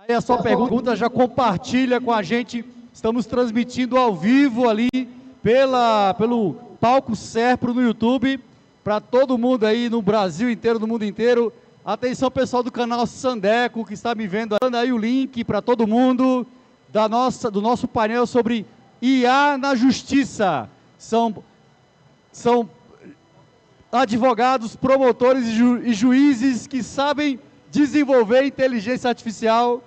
Aí a sua pergunta já compartilha com a gente. Estamos transmitindo ao vivo ali pelo Palco Serpro no YouTube, para todo mundo aí no Brasil inteiro, no mundo inteiro. Atenção, pessoal do canal Sandeco, que está me vendo, dando aí o link para todo mundo do nosso painel sobre IA na Justiça. São advogados, promotores e juízes que sabem desenvolver inteligência artificial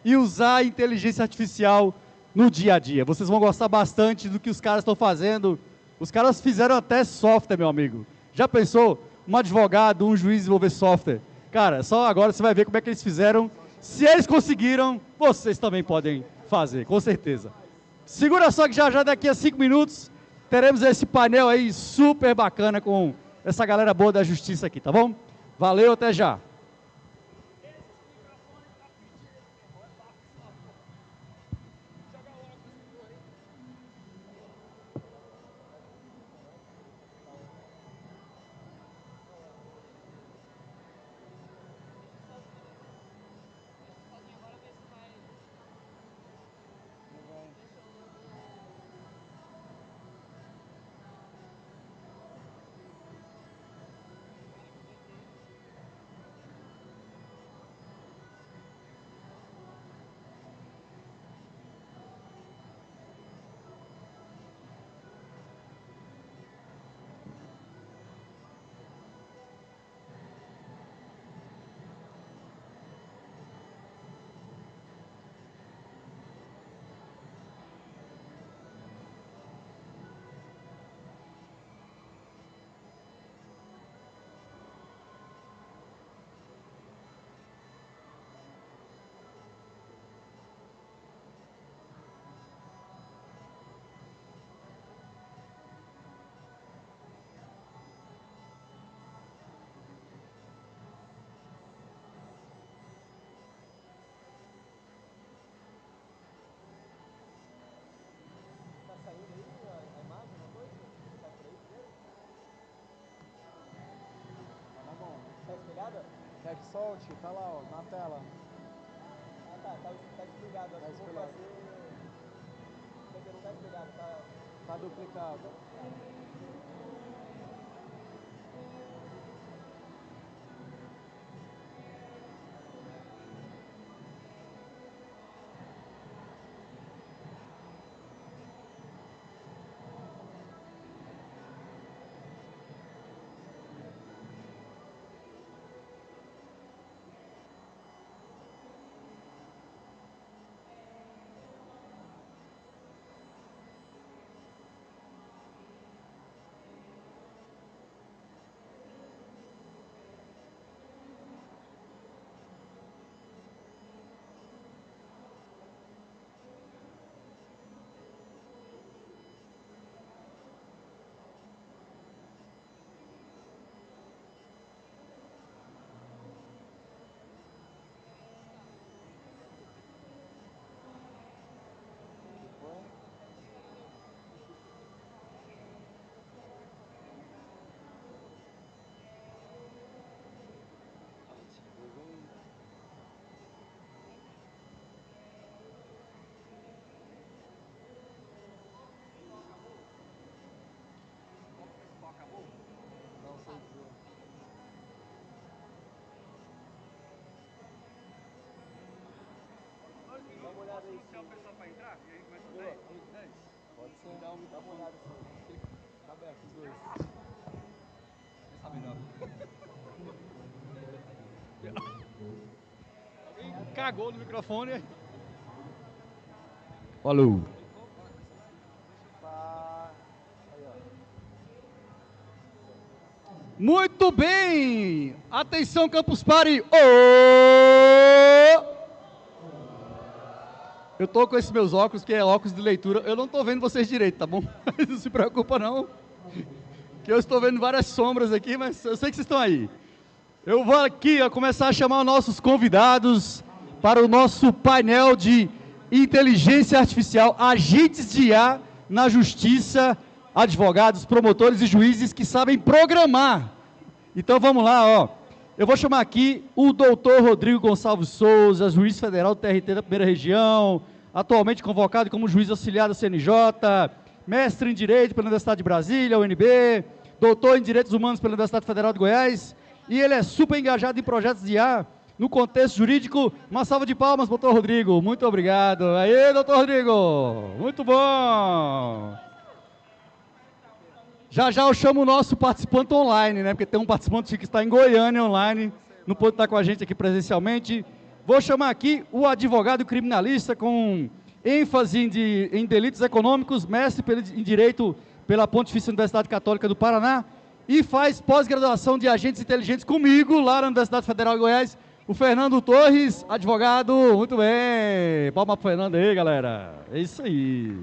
e usar a inteligência artificial no dia a dia. Vocês vão gostar bastante do que os caras estão fazendo. Os caras fizeram até software, meu amigo. Já pensou? Um advogado, um juiz desenvolver software? Cara, só agora você vai ver como é que eles fizeram. Se eles conseguiram, vocês também podem fazer, com certeza. Segura só que já daqui a 5 minutos teremos esse painel aí super bacana com essa galera boa da justiça aqui, tá bom? Valeu, até já. Quer que solte? Tá lá, ó, na tela. Ah, tá desligado. Tá Acho que eu vou fazer... Porque não tá desligado, Tá duplicado. Não sei dizer. Dá uma olhada aí. Posso anunciar o pessoal para entrar? E aí começa a 10? Pode ser. Dá uma olhada assim. Tá aberto os dois. Quem sabe não. Alguém cagou no microfone. Falou. Tá. Aí, ó. Muito bem! Atenção, Campus Party! Eu tô com esses meus óculos, que é óculos de leitura. Eu não tô vendo vocês direito, tá bom? Não se preocupa não. Que eu estou vendo várias sombras aqui, mas eu sei que vocês estão aí. Eu vou aqui começar a chamar os nossos convidados para o nosso painel de inteligência artificial, agentes de IA na justiça, advogados, promotores e juízes que sabem programar. Então vamos lá, ó. Eu vou chamar aqui o doutor Rodrigo Gonçalves Souza, juiz federal do TRT da primeira região, atualmente convocado como juiz auxiliar da CNJ, mestre em Direito pela Universidade de Brasília, UNB, doutor em Direitos Humanos pela Universidade Federal de Goiás, e ele é super engajado em projetos de IA no contexto jurídico. Uma salva de palmas, doutor Rodrigo. Muito obrigado. Aê, doutor Rodrigo. Muito bom. Já já eu chamo o nosso participante online, né? Porque tem um participante que está em Goiânia online, não pode estar com a gente aqui presencialmente. Vou chamar aqui o advogado criminalista com ênfase em delitos econômicos, mestre em Direito pela Pontifícia Universidade Católica do Paraná e faz pós-graduação de agentes inteligentes comigo lá na Universidade Federal de Goiás, o Fernando Torres, advogado. Muito bem. Palma para o Fernando aí, galera. É isso aí.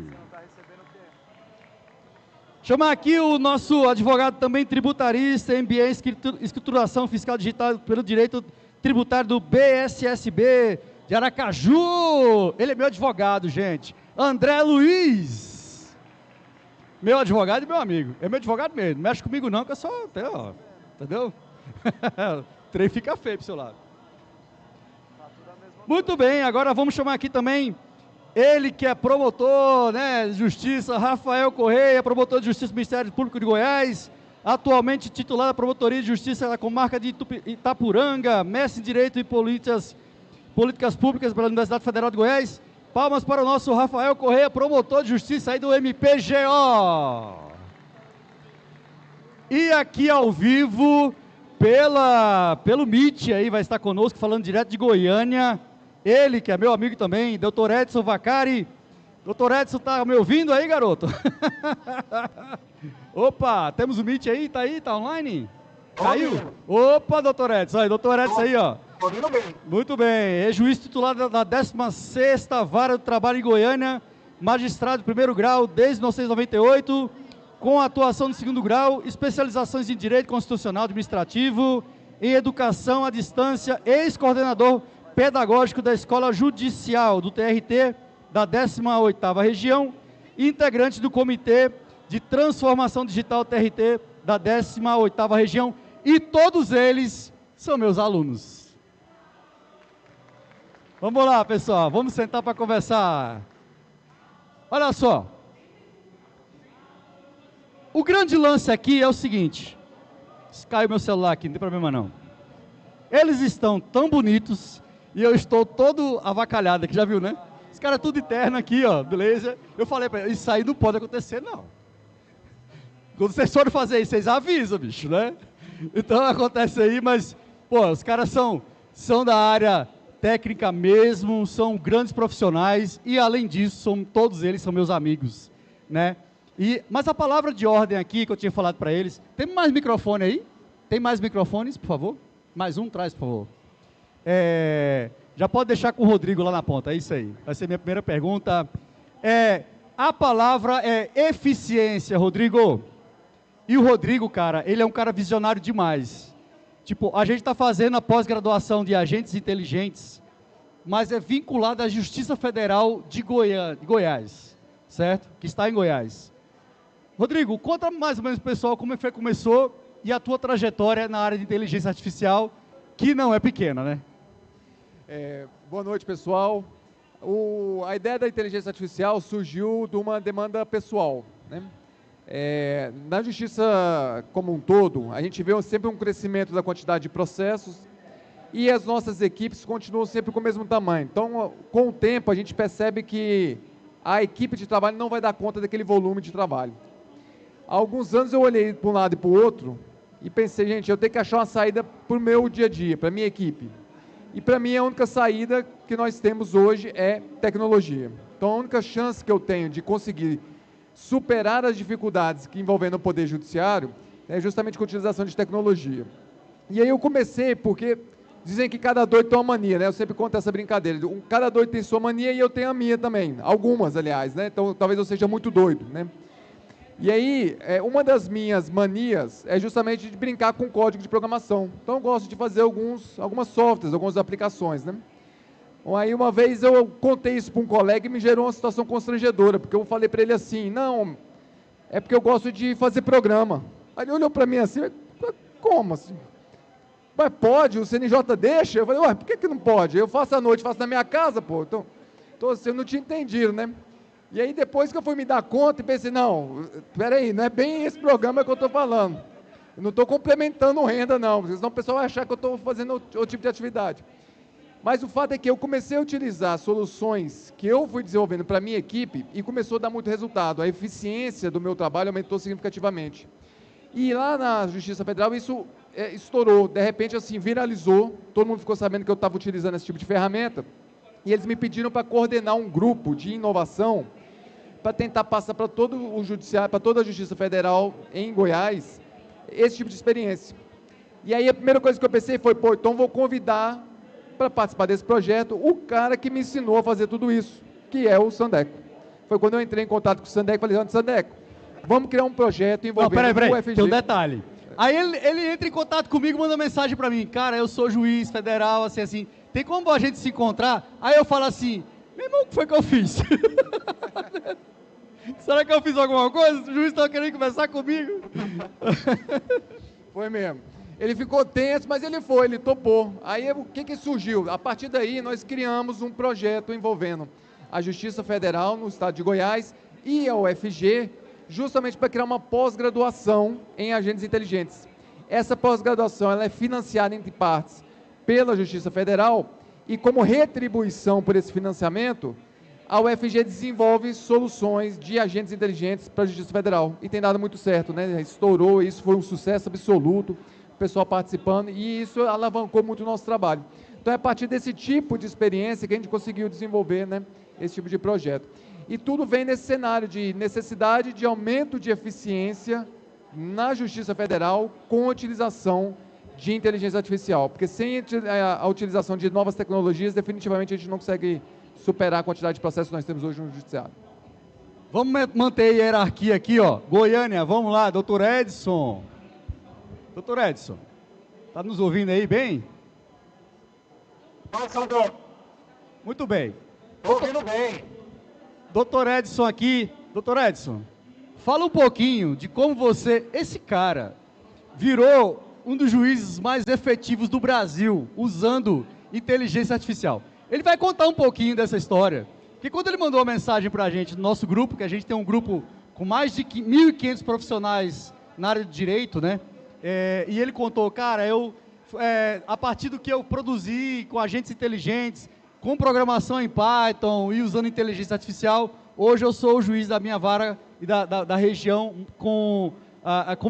Chamar aqui o nosso advogado também tributarista, MBA em Escrituração Fiscal Digital pelo Direito Tributário do BSSB de Aracaju. Ele é meu advogado, gente. André Luiz. Meu advogado e meu amigo. É meu advogado mesmo. Não mexe comigo não, que eu só... Entendeu? O trem fica feio pro seu lado. Muito bem, agora vamos chamar aqui também ele que é promotor, né, de Justiça, Rafael Correia, promotor de Justiça do Ministério Público de Goiás, atualmente titular da Promotoria de Justiça da Comarca de Itapuranga, mestre em Direito e Políticas Públicas pela Universidade Federal de Goiás. Palmas para o nosso Rafael Correia, promotor de Justiça aí do MPGO. E aqui ao vivo, pelo Meet aí, vai estar conosco, falando direto de Goiânia, ele, que é meu amigo também, doutor Edson Vacari. Doutor Edson, tá me ouvindo aí, garoto? Opa, temos o Meet aí, tá online? Caiu? Opa, doutor Edson, aí, doutor Edson aí, ó. Muito bem, é juiz titular da 16ª Vara do Trabalho em Goiânia, magistrado de primeiro grau desde 1998, com atuação de segundo grau, especializações em Direito Constitucional Administrativo, em Educação à Distância, ex-coordenador pedagógico da Escola Judicial do TRT da 18ª Região, integrante do Comitê de Transformação Digital TRT da 18ª Região, e todos eles são meus alunos. Vamos lá, pessoal, vamos sentar para conversar. Olha só, o grande lance aqui é o seguinte, caiu meu celular aqui, não tem problema não. Eles estão tão bonitos e eu estou todo avacalhado aqui, já viu, né? Os caras tudo interno aqui, ó, beleza? Eu falei para eles, isso aí não pode acontecer, não. Quando vocês forem fazer isso, vocês avisam, bicho, né? Então acontece aí, mas, pô, os caras são da área técnica mesmo, são grandes profissionais e, além disso, todos eles são meus amigos, né? Mas a palavra de ordem aqui, que eu tinha falado para eles, tem mais microfone aí? Tem mais microfones, por favor? Mais um, traz, por favor. Já pode deixar com o Rodrigo lá na ponta, é isso aí. Vai ser minha primeira pergunta. A palavra é eficiência, Rodrigo. E o Rodrigo, cara, ele é um cara visionário demais. Tipo, a gente está fazendo a pós-graduação de agentes inteligentes, mas é vinculado à Justiça Federal de Goiás, certo? Que está em Goiás. Rodrigo, conta mais ou menos pro pessoal como é que começou e a tua trajetória na área de inteligência artificial, que não é pequena, né? Boa noite, pessoal. A ideia da inteligência artificial surgiu de uma demanda pessoal, né? Na justiça como um todo, a gente vê sempre um crescimento da quantidade de processos e as nossas equipes continuam sempre com o mesmo tamanho. Então, com o tempo, a gente percebe que a equipe de trabalho não vai dar conta daquele volume de trabalho. Há alguns anos eu olhei para um lado e para o outro e pensei, gente, eu tenho que achar uma saída para o meu dia a dia, para a minha equipe. E para mim a única saída que nós temos hoje é tecnologia. Então a única chance que eu tenho de conseguir superar as dificuldades que envolvendo o Poder Judiciário é justamente com a utilização de tecnologia. E aí eu comecei porque dizem que cada doido tem uma mania, né? Eu sempre conto essa brincadeira. Cada doido tem sua mania e eu tenho a minha também. Algumas, aliás, né? Então talvez eu seja muito doido, né? E aí, uma das minhas manias é justamente de brincar com código de programação. Então eu gosto de fazer algumas softwares, algumas aplicações, né? Aí uma vez eu contei isso para um colega e me gerou uma situação constrangedora, porque eu falei para ele assim, não, é porque eu gosto de fazer programa. Aí ele olhou para mim assim, como assim? mas pode, o CNJ deixa? Eu falei, ué, por que não pode? Eu faço à noite, faço na minha casa, pô. Então eu não tinha entendido, né? E aí depois que eu fui me dar conta, e pensei, não, peraí, não é bem esse programa que eu estou falando. Eu não estou complementando renda, não, senão o pessoal vai achar que eu estou fazendo outro tipo de atividade. Mas o fato é que eu comecei a utilizar soluções que eu fui desenvolvendo para a minha equipe e começou a dar muito resultado. A eficiência do meu trabalho aumentou significativamente. E lá na Justiça Federal isso estourou, de repente assim, viralizou, todo mundo ficou sabendo que eu estava utilizando esse tipo de ferramenta e eles me pediram para coordenar um grupo de inovação para tentar passar para todo o Judiciário, para toda a Justiça Federal em Goiás, esse tipo de experiência. E aí a primeira coisa que eu pensei foi, pô, então vou convidar para participar desse projeto o cara que me ensinou a fazer tudo isso, que é o Sandeco. Foi quando eu entrei em contato com o Sandeco e falei, Sandeco, vamos criar um projeto envolvendo o UFG. Tem um detalhe. Aí ele entra em contato comigo, manda mensagem para mim, cara, eu sou juiz federal, assim, tem como a gente se encontrar? Aí eu falo assim, meu irmão, o que foi que eu fiz? Será que eu fiz alguma coisa? O juiz estava querendo conversar comigo? Foi mesmo. Ele ficou tenso, mas ele topou. Aí o que surgiu? A partir daí nós criamos um projeto envolvendo a Justiça Federal no estado de Goiás e a UFG, justamente para criar uma pós-graduação em agentes inteligentes. Essa pós-graduação ela é financiada entre partes pela Justiça Federal e como retribuição por esse financiamento, a UFG desenvolve soluções de agentes inteligentes para a Justiça Federal. E tem dado muito certo, né? Estourou, isso foi um sucesso absoluto, o pessoal participando, e isso alavancou muito o nosso trabalho. Então é a partir desse tipo de experiência que a gente conseguiu desenvolver, né, esse tipo de projeto. E tudo vem nesse cenário de necessidade de aumento de eficiência na Justiça Federal com a utilização de inteligência artificial. Porque sem a utilização de novas tecnologias, definitivamente a gente não consegue superar a quantidade de processos que nós temos hoje no Judiciário. Vamos manter a hierarquia aqui, ó. Goiânia, vamos lá, doutor Edson. Doutor Edson, está nos ouvindo aí bem? Oi, Sandro. Muito bem. Estou ouvindo bem. Doutor Edson aqui. Doutor Edson, fala um pouquinho de como você, esse cara, virou um dos juízes mais efetivos do Brasil, usando inteligência artificial. Ele vai contar um pouquinho dessa história, porque quando ele mandou uma mensagem para a gente no nosso grupo, que a gente tem um grupo com mais de 1.500 profissionais na área de direito, né? E ele contou, cara, a partir do que eu produzi com agentes inteligentes, com programação em Python e usando inteligência artificial, hoje eu sou o juiz da minha vara e da região com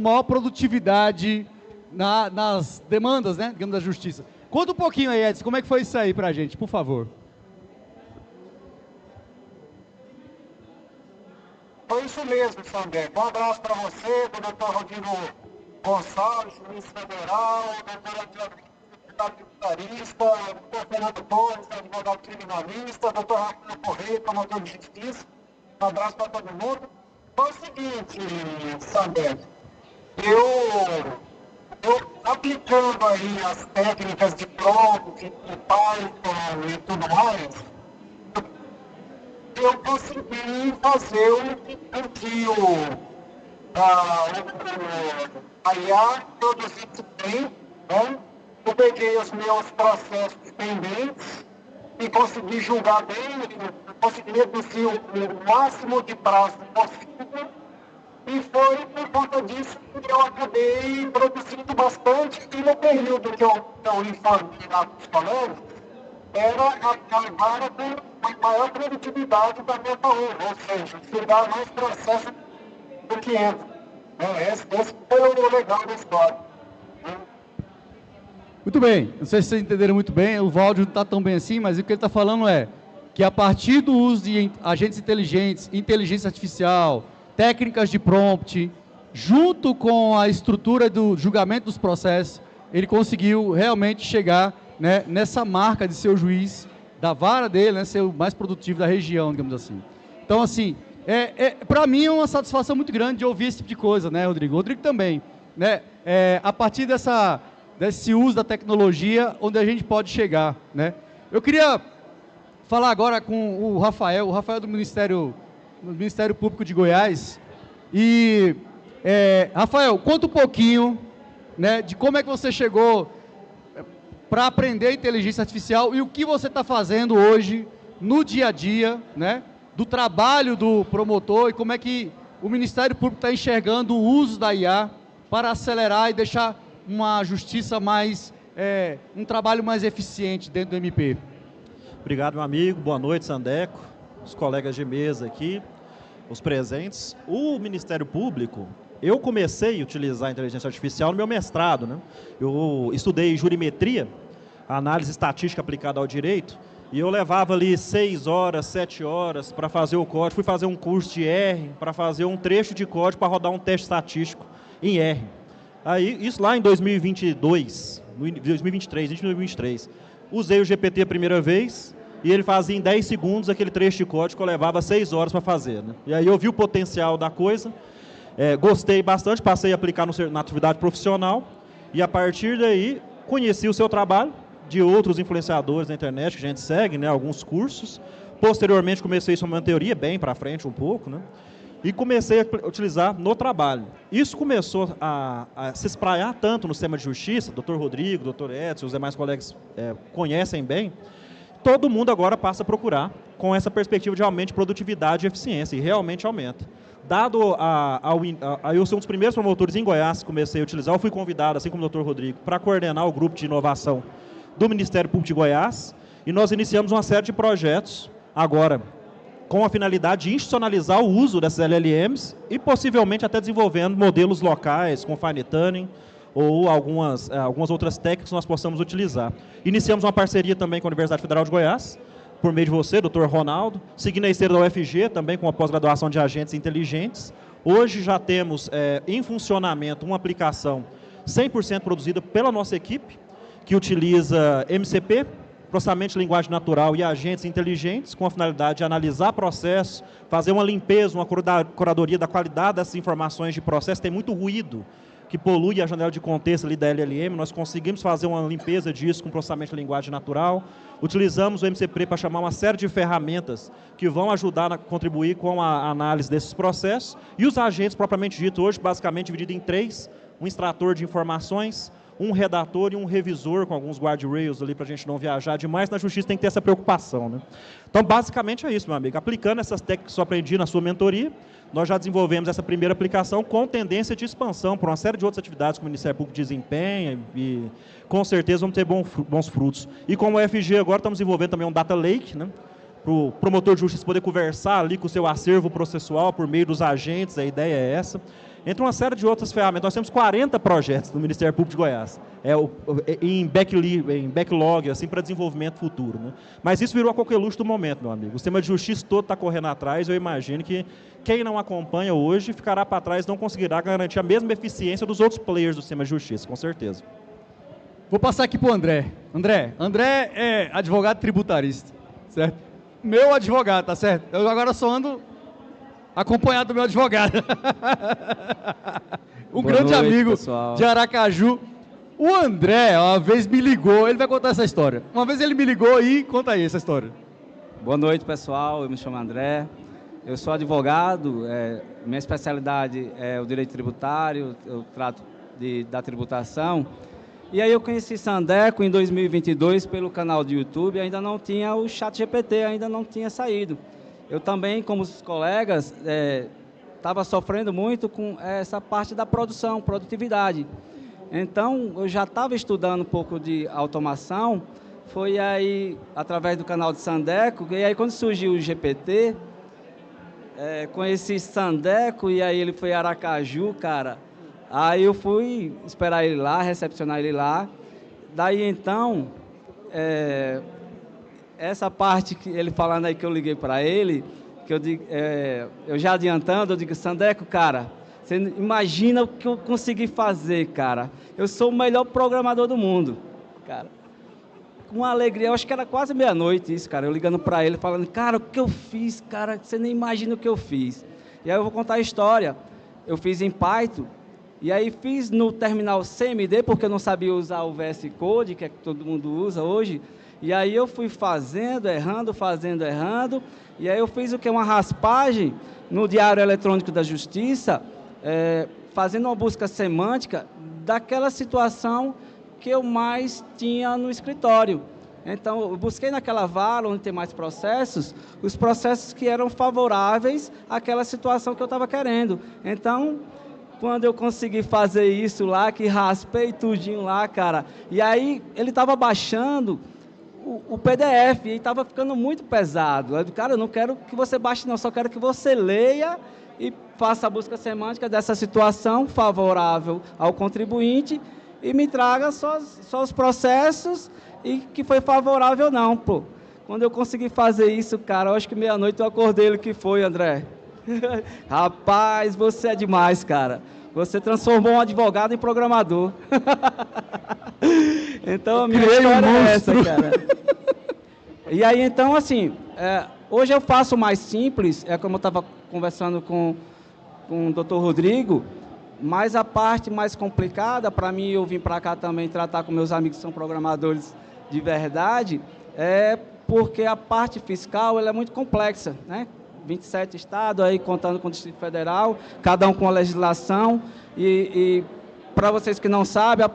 maior produtividade nas demandas, né, digamos, da justiça. Conta um pouquinho aí, Edson, como é que foi isso aí pra gente, por favor. Foi isso mesmo, Sandro. Um abraço para você, do doutor Rodrigo Gonçalves, juiz federal, doutor advogado tributarista, doutor Fernando Torres, advogado criminalista, doutor Rafael Correia, promotor de justiça. Um abraço para todo mundo. Foi o seguinte, Sandro, eu aplicando aí as técnicas de prompt, de Python e tudo mais, eu consegui fazer um que a IA produzisse bem, né? Eu peguei os meus processos pendentes e consegui julgar bem, consegui reduzir o máximo de prazo possível. E foi por conta disso que eu acabei produzindo bastante. E no período que eu informei lá com os colegas, era a vara com a maior produtividade da minha carreira, ou seja, estudar mais processo do que entra. Esse foi o legal da história. Muito bem, não sei se vocês entenderam muito bem, o áudio não está tão bem assim, mas o que ele está falando é que a partir do uso de agentes inteligentes, inteligência artificial, técnicas de prompt, junto com a estrutura do julgamento dos processos, ele conseguiu realmente chegar, né, nessa marca de ser o juiz da vara dele, né, ser o mais produtivo da região, digamos assim. Então, assim, para mim é uma satisfação muito grande de ouvir esse tipo de coisa, né, Rodrigo? Rodrigo também, né? A partir desse uso da tecnologia, onde a gente pode chegar, né? Eu queria falar agora com o Rafael do Ministério Público de Goiás. E, Rafael, conta um pouquinho, né, de como é que você chegou para aprender inteligência artificial e o que você está fazendo hoje no dia a dia, né, do trabalho do promotor e como é que o Ministério Público está enxergando o uso da IA para acelerar e deixar uma justiça mais, um trabalho mais eficiente dentro do MP. Obrigado, meu amigo. Boa noite, Sandeco, os colegas de mesa aqui, os presentes. O Ministério Público, eu comecei a utilizar a inteligência artificial no meu mestrado, né? Eu estudei jurimetria, análise estatística aplicada ao direito, e eu levava ali 6 horas, 7 horas para fazer o código. Fui fazer um curso de R, para fazer um trecho de código para rodar um teste estatístico em R. Aí, isso lá em 2022, 2023, usei o GPT a primeira vez, e ele fazia em 10 segundos aquele trecho de código que eu levava 6 horas para fazer, né? E aí eu vi o potencial da coisa, gostei bastante, passei a aplicar na atividade profissional, e a partir daí conheci o seu trabalho, de outros influenciadores na internet que a gente segue, né, alguns cursos. Posteriormente comecei isso uma teoria, bem para frente um pouco, né, e comecei a utilizar no trabalho. Isso começou a se espraiar tanto no sistema de justiça, Dr. Rodrigo, Dr. Edson, os demais colegas conhecem bem. Todo mundo agora passa a procurar com essa perspectiva de aumento de produtividade e eficiência, e realmente aumenta. Dado eu sou um dos primeiros promotores em Goiás que comecei a utilizar, eu fui convidado, assim como o Dr. Rodrigo, para coordenar o grupo de inovação do Ministério Público de Goiás, e nós iniciamos uma série de projetos, agora, com a finalidade de institucionalizar o uso dessas LLMs e possivelmente até desenvolvendo modelos locais, com fine tuning, ou algumas outras técnicas que nós possamos utilizar. Iniciamos uma parceria também com a Universidade Federal de Goiás, por meio de você, Dr. Ronaldo, seguindo a esteira da UFG, também com a pós-graduação de agentes inteligentes. Hoje já temos em funcionamento uma aplicação 100% produzida pela nossa equipe, que utiliza MCP, processamento de linguagem natural e agentes inteligentes, com a finalidade de analisar processos, fazer uma limpeza, uma curadoria da qualidade dessas informações de processo. Tem muito ruído que polui a janela de contexto ali da LLM, nós conseguimos fazer uma limpeza disso com processamento de linguagem natural. Utilizamos o MCP para chamar uma série de ferramentas que vão ajudar a contribuir com a análise desses processos. E os agentes, propriamente dito, hoje, basicamente dividido em 3, um extrator de informações, um redator e um revisor, com alguns guardrails ali para a gente não viajar demais. Na justiça tem que ter essa preocupação, né? Então, basicamente é isso, meu amigo. Aplicando essas técnicas que eu aprendi na sua mentoria, nós já desenvolvemos essa primeira aplicação com tendência de expansão para uma série de outras atividades que o Ministério Público desempenha e, com certeza, vamos ter bons frutos. E como o FG agora, estamos desenvolvendo também um Data Lake, né? Para o promotor de justiça poder conversar ali com o seu acervo processual por meio dos agentes, a ideia é essa. Entre uma série de outras ferramentas, nós temos 40 projetos no Ministério Público de Goiás, em backlog, assim, para desenvolvimento futuro, né? Mas isso virou a coqueluche do momento, meu amigo. O sistema de justiça todo está correndo atrás, eu imagino que quem não acompanha hoje ficará para trás, não conseguirá garantir a mesma eficiência dos outros players do sistema de justiça, com certeza. Vou passar aqui para o André. André é advogado tributarista, certo? Meu advogado, tá certo? Eu agora só ando acompanhado do meu advogado. Um Boa grande noite, amigo pessoal. de Aracaju. O André, uma vez me ligou, ele vai contar essa história. Uma vez ele me ligou e conta aí essa história. Boa noite, pessoal. Eu me chamo André. Eu sou advogado. Minha especialidade é o direito tributário. Eu trato da tributação. E aí eu conheci Sandeco em 2022 pelo canal do YouTube. Ainda não tinha o ChatGPT, ainda não tinha saído. Eu também, como os colegas, estava sofrendo muito com essa parte da produtividade. Então, eu já estava estudando um pouco de automação, foi aí, através do canal de Sandeco, e aí quando surgiu o GPT, conheci Sandeco, e aí ele foi em Aracaju, cara. Aí eu fui esperar ele lá, recepcionar ele lá. Daí, então, essa parte que ele falando aí que eu liguei para ele, que eu digo, eu já adiantando, eu digo, Sandeco, cara, você imagina o que eu consegui fazer, cara. Eu sou o melhor programador do mundo, cara. Com alegria, eu acho que era quase meia-noite isso, cara. Eu ligando para ele, falando, cara, o que eu fiz, cara, você nem imagina o que eu fiz. E aí eu vou contar a história. Eu fiz em Python, e aí fiz no terminal CMD, porque eu não sabia usar o VS Code, que é que todo mundo usa hoje. E aí eu fui fazendo, errando, e aí eu fiz o que? Uma raspagem no Diário Eletrônico da Justiça, fazendo uma busca semântica daquela situação que eu mais tinha no escritório. Então, eu busquei naquela vala, onde tem mais processos, os processos que eram favoráveis àquela situação que eu estava querendo. Então, quando eu consegui fazer isso lá, que raspei tudinho lá, cara, e aí ele estava baixando o PDF, e estava ficando muito pesado. Eu disse, cara, eu não quero que você baixe não, só quero que você leia e faça a busca semântica dessa situação favorável ao contribuinte e me traga só os processos e que foi favorável não, pô. Quando eu consegui fazer isso, cara, eu acho que meia-noite eu acordei ele que foi, André. Rapaz, você é demais, cara. Você transformou um advogado em programador. Então, a minha história é essa, cara. E aí, então, assim, hoje eu faço mais simples, como eu estava conversando com o Dr. Rodrigo, mas a parte mais complicada, para mim, eu vim para cá também tratar com meus amigos que são programadores de verdade, é porque a parte fiscal ela é muito complexa, né? 27 estados, aí contando com o Distrito Federal, cada um com a legislação, e para vocês que não sabem,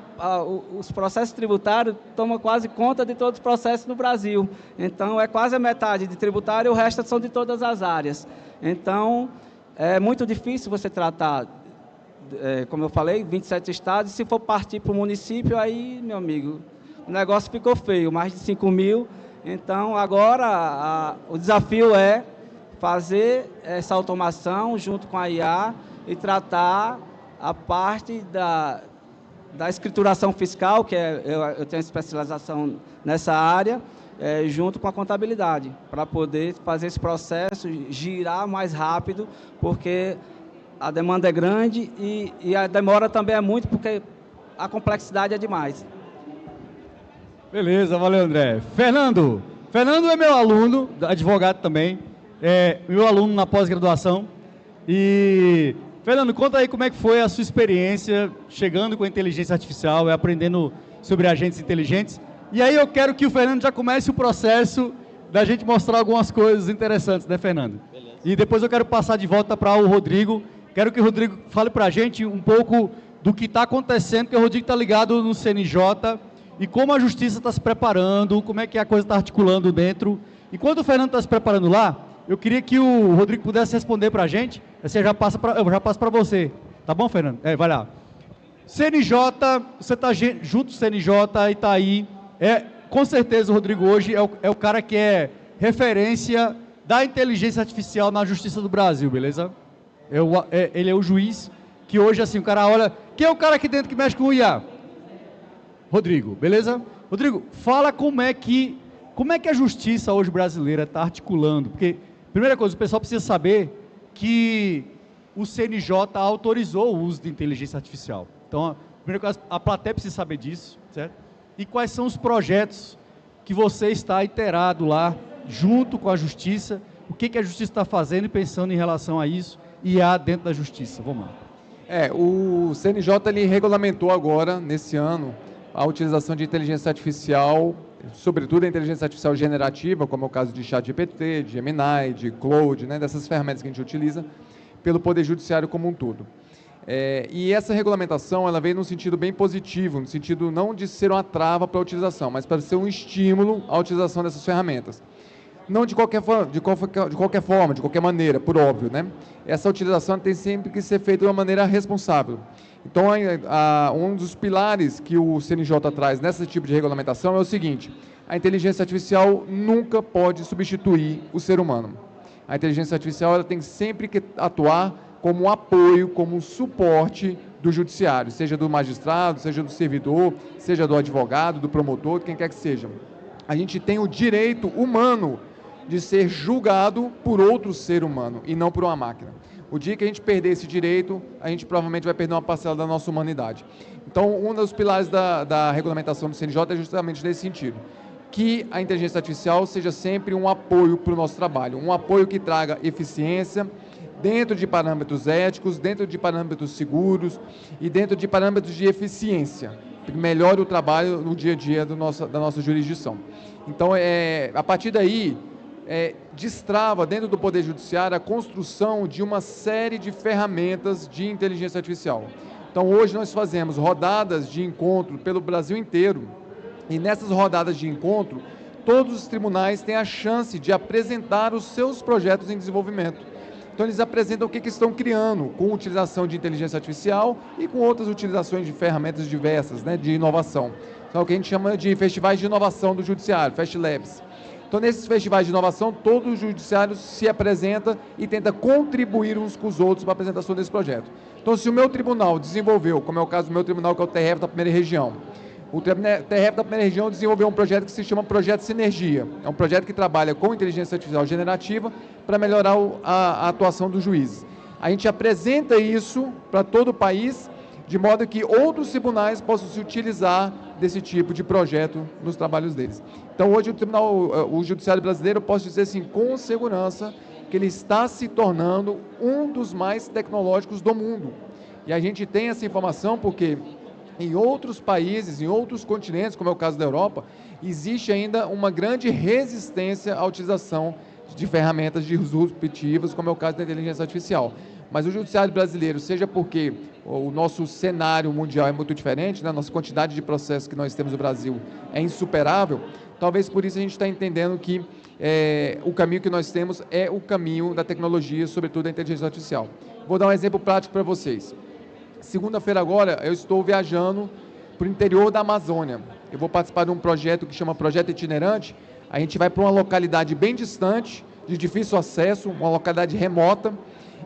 os processos tributários tomam quase conta de todos os processos no Brasil. Então, é quase a metade de tributário e o resto são de todas as áreas. Então, é muito difícil você tratar, como eu falei, 27 estados, e se for partir para o município, aí, meu amigo, o negócio ficou feio, mais de 5 mil. Então, agora, o desafio é fazer essa automação junto com a IA e tratar a parte da escrituração fiscal, que eu tenho especialização nessa área, junto com a contabilidade, para poder fazer esse processo girar mais rápido, porque a demanda é grande e a demora também é muito, porque a complexidade é demais. Beleza, valeu, André. Fernando é meu aluno, advogado também, meu aluno na pós-graduação. E, Fernando, conta aí como é que foi a sua experiência chegando com a inteligência artificial e aprendendo sobre agentes inteligentes. E aí eu quero que o Fernando já comece o processo da gente mostrar algumas coisas interessantes, né, Fernando? Beleza. E depois eu quero passar de volta para o Rodrigo. Quero que o Rodrigo fale para a gente um pouco do que está acontecendo, porque o Rodrigo está ligado no CNJ, e como a Justiça está se preparando, como é que a coisa está articulando dentro. Enquanto o Fernando está se preparando lá, eu queria que o Rodrigo pudesse responder para a gente, assim eu já passo para você. Tá bom, Fernando? Vai lá. CNJ, você está junto do CNJ e está aí. Com certeza o Rodrigo hoje é o cara que é referência da inteligência artificial na Justiça do Brasil, beleza? Ele é o juiz que hoje, assim, o cara olha... Quem é o cara aqui dentro que mexe com o IA? Rodrigo, beleza? Rodrigo, fala como é que a justiça hoje brasileira está articulando, porque, primeira coisa, o pessoal precisa saber que o CNJ autorizou o uso de inteligência artificial. Então, a primeira coisa, a plateia precisa saber disso, certo? E quais são os projetos que você está inteirado lá, junto com a justiça, o que a justiça está fazendo e pensando em relação a isso, e há dentro da justiça. Vamos lá. O CNJ ele regulamentou agora, nesse ano, a utilização de inteligência artificial, sobretudo a inteligência artificial generativa, como é o caso de ChatGPT, de Gemini, de Claude, né, dessas ferramentas que a gente utiliza, pelo Poder Judiciário como um todo. E essa regulamentação ela veio num sentido bem positivo, no sentido não de ser uma trava para a utilização, mas para ser um estímulo à utilização dessas ferramentas. Não de qualquer forma, de qualquer maneira, por óbvio, né? Essa utilização tem sempre que ser feita de uma maneira responsável. Então, um dos pilares que o CNJ traz nesse tipo de regulamentação é o seguinte: a inteligência artificial nunca pode substituir o ser humano. A inteligência artificial ela tem sempre que atuar como um apoio, como um suporte do judiciário, seja do magistrado, seja do servidor, seja do advogado, do promotor, de quem quer que seja. A gente tem o direito humano de ser julgado por outro ser humano e não por uma máquina. O dia que a gente perder esse direito, a gente provavelmente vai perder uma parcela da nossa humanidade. Então, um dos pilares da regulamentação do CNJ é justamente nesse sentido, que a inteligência artificial seja sempre um apoio para o nosso trabalho, um apoio que traga eficiência dentro de parâmetros éticos, dentro de parâmetros seguros e dentro de parâmetros de eficiência, que melhore o trabalho no dia a dia da nossa jurisdição. Então, a partir daí, destrava dentro do Poder Judiciário a construção de uma série de ferramentas de inteligência artificial. Então, hoje nós fazemos rodadas de encontro pelo Brasil inteiro, e nessas rodadas de encontro, todos os tribunais têm a chance de apresentar os seus projetos em desenvolvimento. Então, eles apresentam o que estão criando, com utilização de inteligência artificial e com outras utilizações de ferramentas diversas, né, de inovação. Então, é o que a gente chama de festivais de inovação do judiciário, Fast Labs. Então, nesses festivais de inovação, todo o judiciário se apresenta e tenta contribuir uns com os outros para a apresentação desse projeto. Então, se o meu tribunal desenvolveu, como é o caso do meu tribunal, que é o TRF da primeira região, o TRF da primeira região desenvolveu um projeto que se chama Projeto Sinergia. É um projeto que trabalha com inteligência artificial generativa para melhorar a atuação dos juízes. A gente apresenta isso para todo o país, de modo que outros tribunais possam se utilizar desse tipo de projeto nos trabalhos deles. Então, hoje o Judiciário Brasileiro, eu posso dizer assim, com segurança, que ele está se tornando um dos mais tecnológicos do mundo. E a gente tem essa informação porque em outros países, em outros continentes, como é o caso da Europa, existe ainda uma grande resistência à utilização de ferramentas disruptivas, como é o caso da inteligência artificial. Mas o judiciário brasileiro, seja porque o nosso cenário mundial é muito diferente, né? A nossa quantidade de processos que nós temos no Brasil é insuperável, talvez por isso a gente está entendendo que o caminho que nós temos é o caminho da tecnologia, sobretudo da inteligência artificial. Vou dar um exemplo prático para vocês. Segunda-feira agora, eu estou viajando para o interior da Amazônia. Eu vou participar de um projeto que chama Projeto Itinerante. A gente vai para uma localidade bem distante, de difícil acesso, uma localidade remota,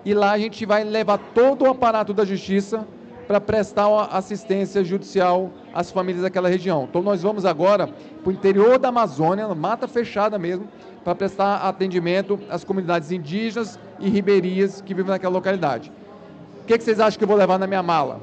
e lá a gente vai levar todo o aparato da justiça para prestar assistência judicial às famílias daquela região. Então, nós vamos agora para o interior da Amazônia, mata fechada mesmo, para prestar atendimento às comunidades indígenas e ribeirinhas que vivem naquela localidade. O que vocês acham que eu vou levar na minha mala?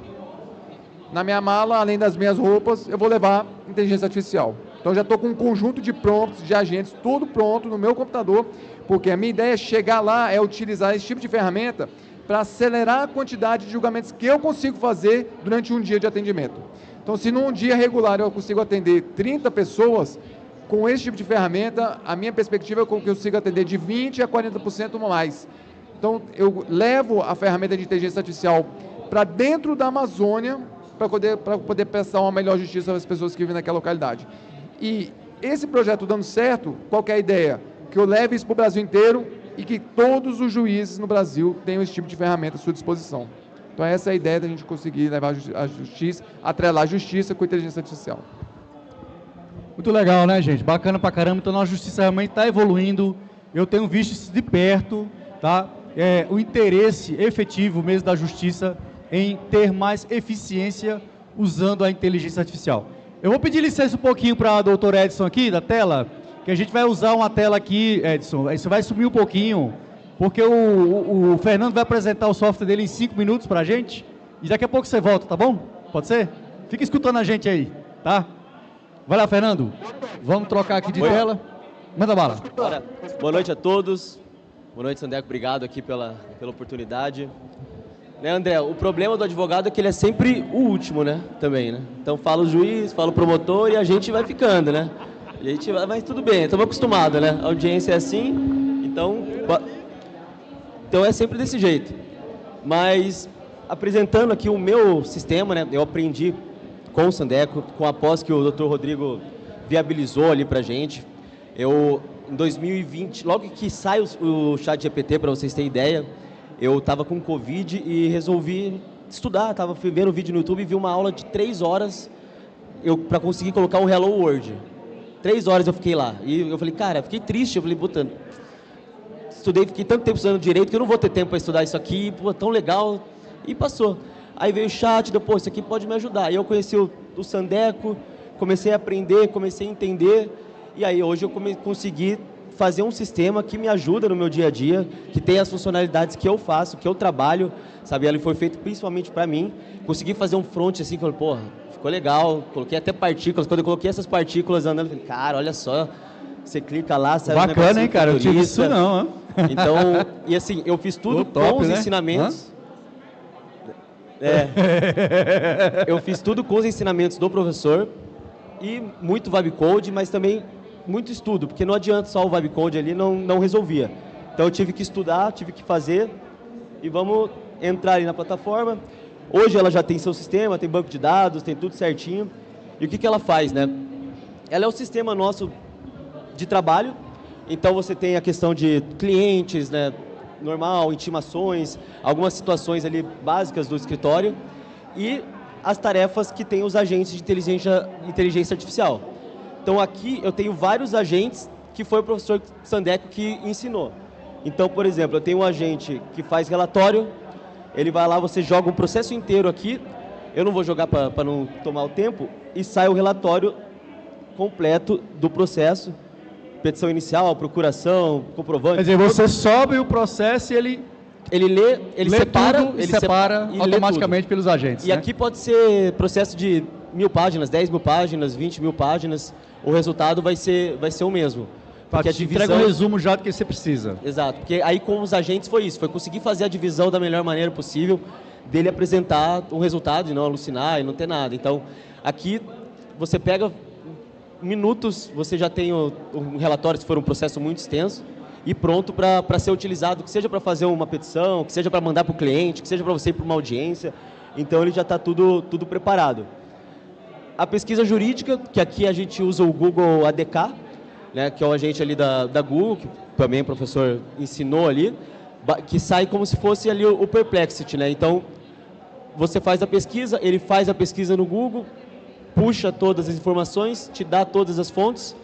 Na minha mala, além das minhas roupas, eu vou levar inteligência artificial. Então, já estou com um conjunto de prompts, de agentes, tudo pronto no meu computador, porque a minha ideia é chegar lá, é utilizar esse tipo de ferramenta para acelerar a quantidade de julgamentos que eu consigo fazer durante um dia de atendimento. Então, se num dia regular eu consigo atender 30 pessoas, com esse tipo de ferramenta, a minha perspectiva é que eu consigo atender de 20% a 40% mais. Então, eu levo a ferramenta de inteligência artificial para dentro da Amazônia para poder prestar uma melhor justiça às pessoas que vivem naquela localidade. E esse projeto dando certo, qual que é a ideia? Que eu leve isso para o Brasil inteiro e que todos os juízes no Brasil tenham esse tipo de ferramenta à sua disposição. Então, essa é a ideia da gente conseguir levar a justiça, atrelar a justiça com a inteligência artificial. Muito legal, né, gente? Bacana pra caramba. Então, nossa justiça realmente está evoluindo. Eu tenho visto isso de perto, tá? O interesse efetivo mesmo da justiça em ter mais eficiência usando a inteligência artificial. Eu vou pedir licença um pouquinho para o doutor Edson aqui, da tela, que a gente vai usar uma tela aqui, Edson. Isso vai sumir um pouquinho, porque o Fernando vai apresentar o software dele em 5 minutos para a gente, e daqui a pouco você volta, tá bom? Pode ser? Fica escutando a gente aí, tá? Vai lá, Fernando. Vamos trocar aqui de tela. Manda bala. Bora. Boa noite a todos. Boa noite, Sandeco. Obrigado aqui pela oportunidade. Né, André, o problema do advogado é que ele é sempre o último, né? Também, né? Então fala o juiz, fala o promotor e a gente vai ficando, né? A gente vai, mas tudo bem, estamos acostumados, né? A audiência é assim, então é sempre desse jeito. Mas apresentando aqui o meu sistema, né? Eu aprendi com o Sandeco, com a pós que o Dr. Rodrigo viabilizou ali pra gente. Eu, em 2020, logo que sai o ChatGPT, para vocês terem ideia, eu estava com Covid e resolvi estudar, estava vendo um vídeo no YouTube e vi uma aula de 3 horas para conseguir colocar um Hello World. 3 horas eu fiquei lá. E eu falei, cara, fiquei triste. Eu falei, puta, estudei, fiquei tanto tempo estudando direito que eu não vou ter tempo para estudar isso aqui, pô, tão legal. E passou. Aí veio o chat, depois, isso aqui pode me ajudar. E eu conheci o Sandeco, comecei a aprender, comecei a entender. E aí hoje eu consegui fazer um sistema que me ajuda no meu dia a dia, que tem as funcionalidades que eu faço, que eu trabalho, sabe? Ele foi feito principalmente para mim. Consegui fazer um front assim, falei, porra, ficou legal. Coloquei até partículas. Quando eu coloquei essas partículas andando, eu falei, cara, olha só, você clica lá, sai um bacana, hein, cara? Eu tive isso não, hein? Então, e assim, eu fiz tudo com os ensinamentos. Eu fiz tudo com os ensinamentos do professor e muito VibeCode, mas também muito estudo, porque não adianta só o VibeCode ali, não resolvia. Então eu tive que estudar, tive que fazer e vamos entrar ali na plataforma. Hoje ela já tem seu sistema, tem banco de dados, tem tudo certinho. E o que ela faz, né? Ela é o sistema nosso de trabalho. Então você tem a questão de clientes, né? Normal, intimações, algumas situações ali básicas do escritório e as tarefas que tem os agentes de inteligência artificial. Então aqui eu tenho vários agentes que foi o professor Sandeco que ensinou. Então, por exemplo, eu tenho um agente que faz relatório, ele vai lá, você joga um processo inteiro aqui, eu não vou jogar para não tomar o tempo, e sai o relatório completo do processo, petição inicial, procuração, comprovante. Quer dizer, você sobe o processo e ele lê, ele separa, tudo e separa e automaticamente pelos agentes. E né? aqui pode ser processo de 1000 páginas, 10.000 páginas, 20.000 páginas, o resultado vai ser o mesmo. Porque a divisão... entrega um resumo já do que você precisa. Exato, porque aí com os agentes foi isso, foi conseguir fazer a divisão da melhor maneira possível, dele apresentar um resultado e não alucinar e não ter nada. Então, aqui você pega minutos, você já tem o relatório, se for um processo muito extenso, e pronto para ser utilizado, que seja para fazer uma petição, que seja para mandar para o cliente, que seja para você ir para uma audiência. Então, ele já está tudo preparado. A pesquisa jurídica, que aqui a gente usa o Google ADK, né, que é o agente ali da Google, que também o professor ensinou ali, que sai como se fosse ali o Perplexity, né? Então, você faz a pesquisa, ele faz a pesquisa no Google, puxa todas as informações, te dá todas as fontes,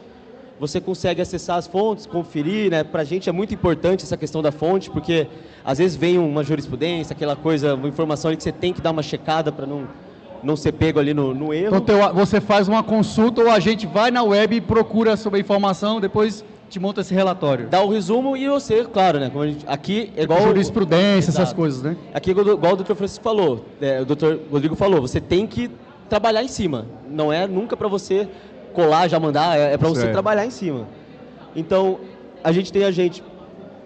você consegue acessar as fontes, conferir, né? Pra gente é muito importante essa questão da fonte, porque às vezes vem uma jurisprudência, aquela coisa, uma informação ali que você tem que dar uma checada para não ser pego ali no erro. Então, você faz uma consulta ou a gente vai na web e procura sobre a informação, depois te monta esse relatório. Dá o resumo e você, claro, né? Como aqui é igual... Jurisprudência, essas coisas, né? Aqui é igual o doutor Francisco falou, o doutor Rodrigo falou, você tem que trabalhar em cima. Não é nunca para você colar, já mandar, é para você trabalhar em cima. Então, a gente tem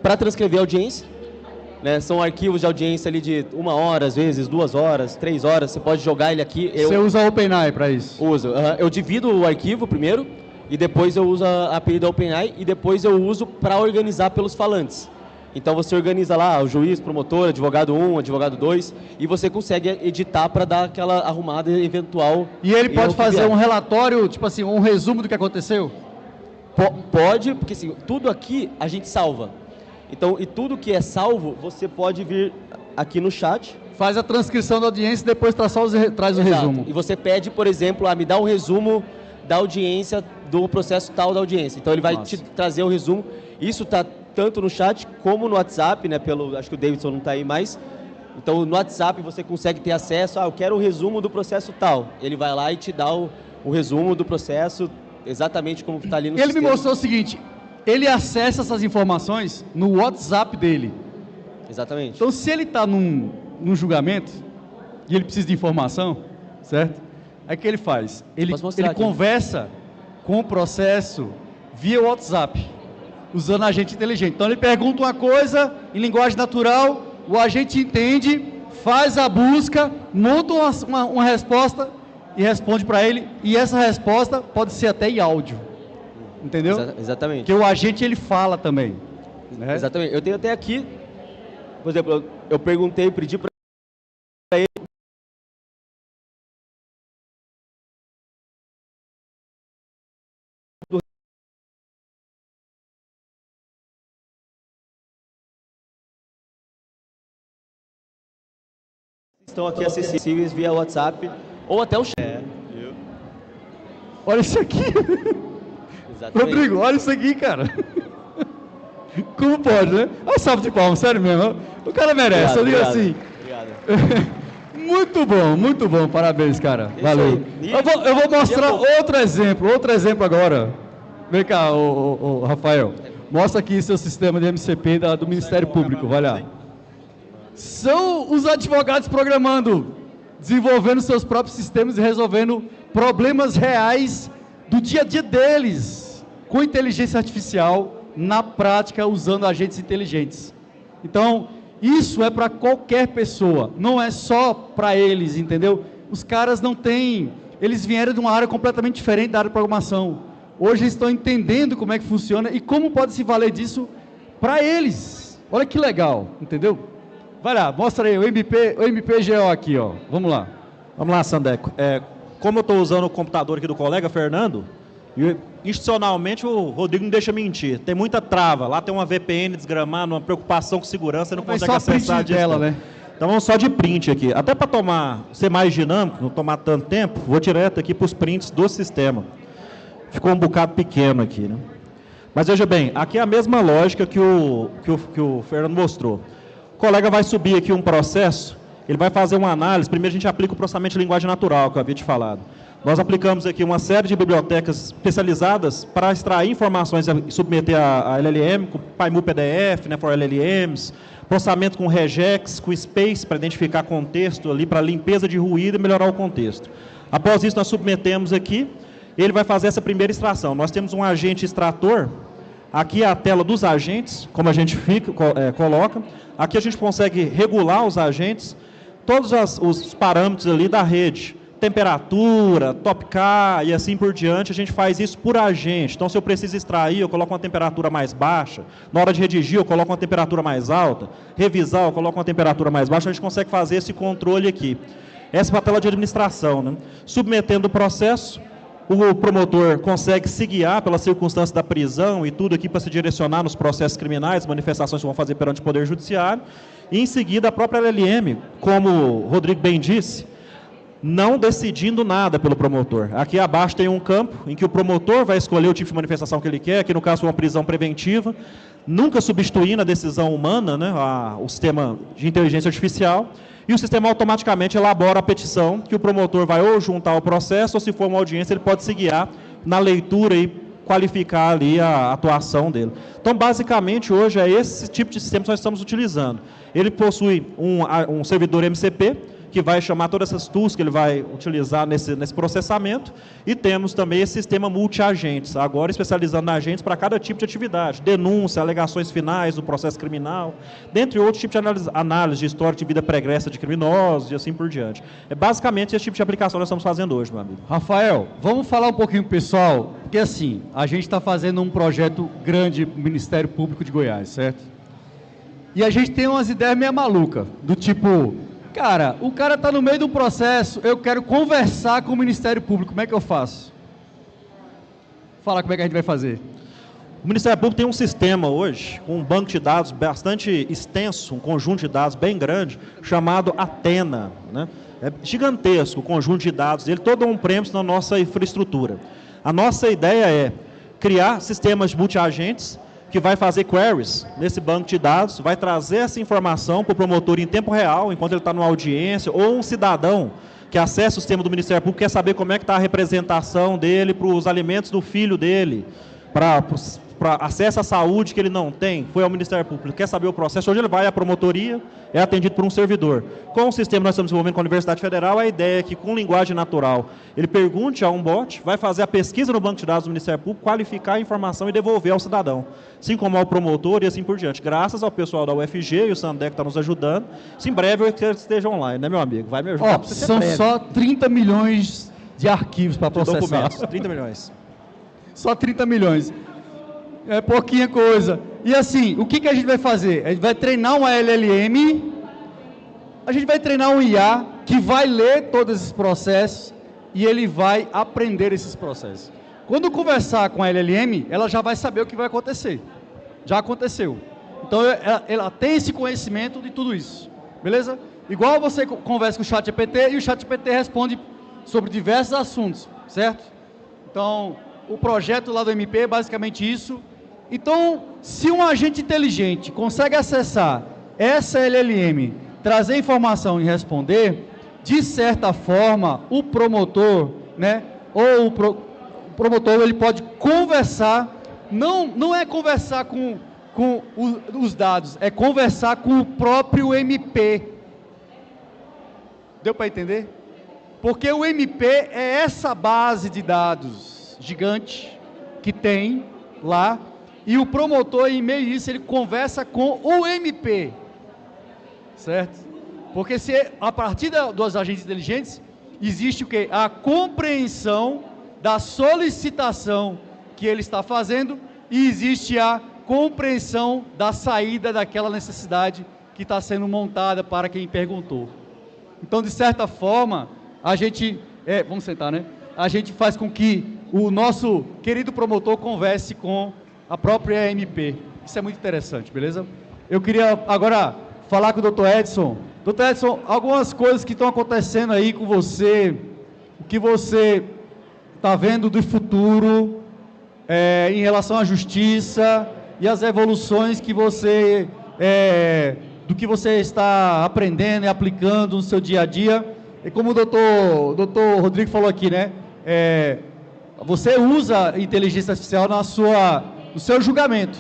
para transcrever a audiência, né? São arquivos de audiência ali de 1 hora, às vezes, 2 horas, 3 horas, você pode jogar ele aqui. Você usa o OpenAI para isso? Uso. Eu divido o arquivo primeiro, e depois eu uso a API da OpenAI, e depois eu uso para organizar pelos falantes. Então você organiza lá o juiz, promotor, advogado 1, advogado 2, e você consegue editar para dar aquela arrumada eventual. E ele pode fazer um relatório, tipo assim, um resumo do que aconteceu? Pode, porque assim, tudo aqui a gente salva. Então, e tudo que é salvo, você pode vir aqui no chat. Faz a transcrição da audiência e depois traz o resumo. E você pede, por exemplo, me dá um resumo da audiência, do processo tal da audiência. Então ele vai te trazer o resumo. Isso está tanto no chat como no WhatsApp, né? Acho que o Davidson não está aí mais. Então no WhatsApp você consegue ter acesso, eu quero o resumo do processo tal. Ele vai lá e te dá o resumo do processo, exatamente como está ali no sistema. Ele me mostrou o seguinte, ele acessa essas informações no WhatsApp dele. Exatamente. Então se ele está num julgamento e ele precisa de informação, certo? Aí o que ele faz? Ele conversa com o processo via WhatsApp, usando agente inteligente. Então ele pergunta uma coisa em linguagem natural, o agente entende, faz a busca, monta uma resposta e responde para ele. E essa resposta pode ser até em áudio. Entendeu? Exatamente. Porque o agente ele fala também. Né? Exatamente. Eu tenho até aqui, por exemplo, eu perguntei, pedi para ele. Estão aqui acessíveis via WhatsApp ou até o chat. Olha isso aqui. Exatamente. Rodrigo, olha isso aqui, cara. Como pode, né? Olha o salve de palmas, sério mesmo. O cara merece, eu digo assim. Obrigado. Muito bom, parabéns, cara. Isso Valeu. aí. Eu vou mostrar outro exemplo agora. Vem cá, o Rafael. Mostra aqui seu sistema de MCP do Ministério Público, vai lá. São os advogados programando, desenvolvendo seus próprios sistemas e resolvendo problemas reais do dia a dia deles, com inteligência artificial, na prática, usando agentes inteligentes. Então, isso é para qualquer pessoa, não é só para eles, entendeu? Os caras não têm, eles vieram de uma área completamente diferente da área de programação. Hoje eles estão entendendo como é que funciona e como pode se valer disso para eles. Olha que legal, entendeu? Vai lá, mostra aí o MPGO aqui, ó. Vamos lá. Vamos lá, Sandeco. Como eu estou usando o computador aqui do colega Fernando, institucionalmente o Rodrigo não deixa mentir. Tem muita trava. Lá tem uma VPN desgramada, uma preocupação com segurança, você não consegue acessar disso. Dela, né? Então vamos só de print aqui. Até para ser mais dinâmico, não tomar tanto tempo, vou direto aqui para os prints do sistema. Ficou um bocado pequeno aqui, né? Mas veja bem, aqui é a mesma lógica que o Fernando mostrou. O colega vai subir aqui um processo, ele vai fazer uma análise. Primeiro a gente aplica o processamento de linguagem natural, que eu havia te falado. Nós aplicamos aqui uma série de bibliotecas especializadas para extrair informações e submeter a LLM, com PyMu PDF, né, for LLMs, processamento com regex, com space, para identificar contexto ali, para limpeza de ruído e melhorar o contexto. Após isso, nós submetemos aqui, ele vai fazer essa primeira extração. Nós temos um agente extrator, aqui é a tela dos agentes, como a gente coloca. Aqui a gente consegue regular os agentes, todos os parâmetros ali da rede. Temperatura, top K e assim por diante, a gente faz isso por agente. Então, se eu preciso extrair, eu coloco uma temperatura mais baixa. Na hora de redigir, eu coloco uma temperatura mais alta. Revisar, eu coloco uma temperatura mais baixa. A gente consegue fazer esse controle aqui. Essa é a tela de administração, né? Submetendo o processo, o promotor consegue se guiar pela circunstância da prisão e tudo aqui para se direcionar nos processos criminais, manifestações que vão fazer perante o Poder Judiciário. E, em seguida, a própria LLM, como o Rodrigo bem disse, não decidindo nada pelo promotor. Aqui abaixo tem um campo em que o promotor vai escolher o tipo de manifestação que ele quer, aqui no caso uma prisão preventiva, nunca substituindo a decisão humana, né, o sistema de inteligência artificial, e o sistema automaticamente elabora a petição que o promotor vai ou juntar ao processo, ou se for uma audiência, ele pode se guiar na leitura e qualificar ali a atuação dele. Então, basicamente, hoje é esse tipo de sistema que nós estamos utilizando. Ele possui um servidor MCP, que vai chamar todas essas tools que ele vai utilizar nesse processamento, e temos também esse sistema multi-agentes, agora especializando agentes para cada tipo de atividade, denúncia, alegações finais do processo criminal, dentre outros tipos de análise de história de vida pregressa de criminosos e assim por diante. É basicamente esse tipo de aplicação que nós estamos fazendo hoje, meu amigo. Rafael, vamos falar um pouquinho pro pessoal, porque assim, a gente está fazendo um projeto grande para o Ministério Público de Goiás, certo? E a gente tem umas ideias meio malucas, do tipo... Cara, o cara está no meio do processo, eu quero conversar com o Ministério Público, como é que eu faço? Fala como é que a gente vai fazer. O Ministério Público tem um sistema hoje, com um banco de dados bastante extenso, um conjunto de dados bem grande, chamado Atena, né? É gigantesco o conjunto de dados dele, todo on-premise na nossa infraestrutura. A nossa ideia é criar sistemas multi-agentes, que vai fazer queries nesse banco de dados, vai trazer essa informação para o promotor em tempo real, enquanto ele está numa audiência, ou um cidadão que acessa o sistema do Ministério Público, quer saber como é que está a representação dele para os alimentos do filho dele, para acesso à saúde que ele não tem, foi ao Ministério Público, quer saber o processo, hoje ele vai à promotoria, é atendido por um servidor. Com o sistema que nós estamos desenvolvendo com a Universidade Federal, a ideia é que, com linguagem natural, ele pergunte a um bot, vai fazer a pesquisa no banco de dados do Ministério Público, qualificar a informação e devolver ao cidadão, assim como ao promotor e assim por diante. Graças ao pessoal da UFG e o Sandeco está nos ajudando, se em breve eu quero que esteja online, né, meu amigo? Vai me ajudar. São só 30 milhões de arquivos para processar. Documentos, 30 milhões. Só 30 milhões. É pouquinha coisa. E assim, o que a gente vai fazer? A gente vai treinar uma LLM, a gente vai treinar um IA que vai ler todos esses processos e ele vai aprender esses processos. Quando conversar com a LLM, ela já vai saber o que vai acontecer. Já aconteceu. Então, ela tem esse conhecimento de tudo isso. Beleza? Igual você conversa com o ChatGPT e o ChatGPT responde sobre diversos assuntos, certo? Então, o projeto lá do MP é basicamente isso. Então, se um agente inteligente consegue acessar essa LLM, trazer informação e responder, de certa forma, o promotor, né, ou o promotor, ele pode conversar, não é conversar com os dados, é conversar com o próprio MP. Deu para entender? Porque o MP é essa base de dados gigante que tem lá, e o promotor, em meio a isso, ele conversa com o MP, certo? Porque se a partir dos agentes inteligentes, existe o quê? A compreensão da solicitação que ele está fazendo e existe a compreensão da saída daquela necessidade que está sendo montada para quem perguntou. Então, de certa forma, a gente, vamos sentar, né? A gente faz com que o nosso querido promotor converse com a própria MP. Isso é muito interessante, beleza? Eu queria agora falar com o Dr. Edson. Dr. Edson, algumas coisas que estão acontecendo aí com você, o que você está vendo do futuro em relação à justiça e as evoluções que você, do que você está aprendendo e aplicando no seu dia a dia. E como o doutor Rodrigo falou aqui, né? Você usa a inteligência artificial no seu julgamento,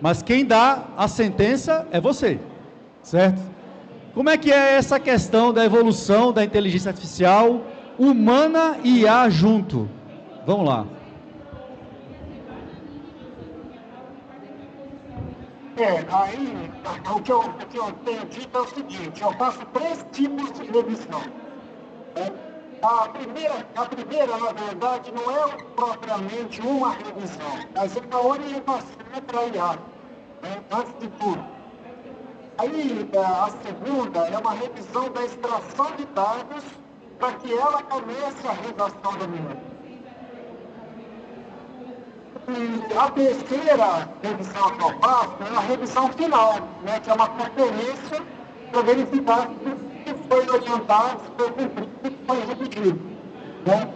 mas quem dá a sentença é você, certo? Como é que é essa questão da evolução da inteligência artificial humana e IA junto? Vamos lá. Aí, o que eu tenho dito é o seguinte, eu faço 3 tipos de revisão. A primeira, na verdade, não é propriamente uma revisão, mas é uma orientação para a IA, antes de tudo. Aí, a segunda é uma revisão da extração de dados para que ela comece a redação do minuto. E a terceira revisão que eu faço é a revisão final, né, que é uma conferência para verificar se foi orientado, se foi cumprido, se foi repetido. Né?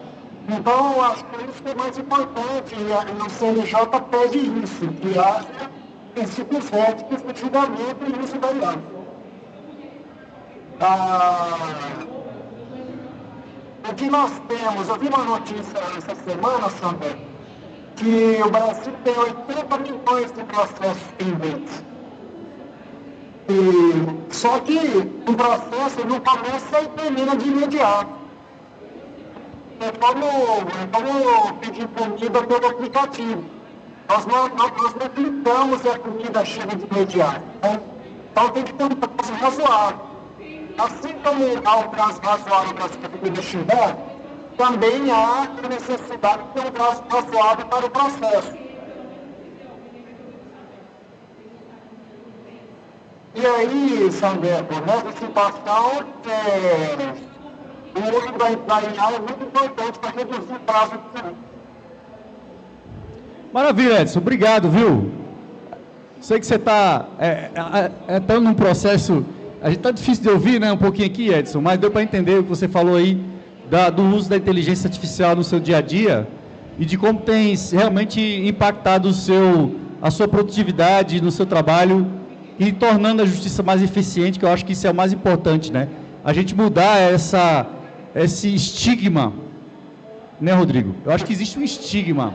Então, eu acho que isso é mais importante, e o CNJ pede isso, que haja princípios éticos de julgamento e uso da IA. O que nós temos, eu vi uma notícia essa semana, Sandra, que o Brasil tem 80 milhões de processos pendentes. Só que o processo não começa e termina de imediato. É como pedir comida pelo aplicativo. Nós não clicamos e a comida chega de imediato. Né? Então tem que ter um prazo razoável. Assim como há um prazo razoável para que a comida chegar, também há a necessidade de ter um prazo razoável para o processo. E aí, Sandeco, nessa situação, o uso da IA é muito importante para reduzir o prazo de serviço. Maravilha, Edson. Obrigado, viu? Sei que você está num processo... A gente está difícil de ouvir, né, um pouquinho aqui, Edson, mas deu para entender o que você falou aí do uso da inteligência artificial no seu dia a dia e de como tem realmente impactado a sua produtividade no seu trabalho e tornando a justiça mais eficiente, que eu acho que isso é o mais importante, né? A gente mudar esse estigma, né, Rodrigo? Eu acho que existe um estigma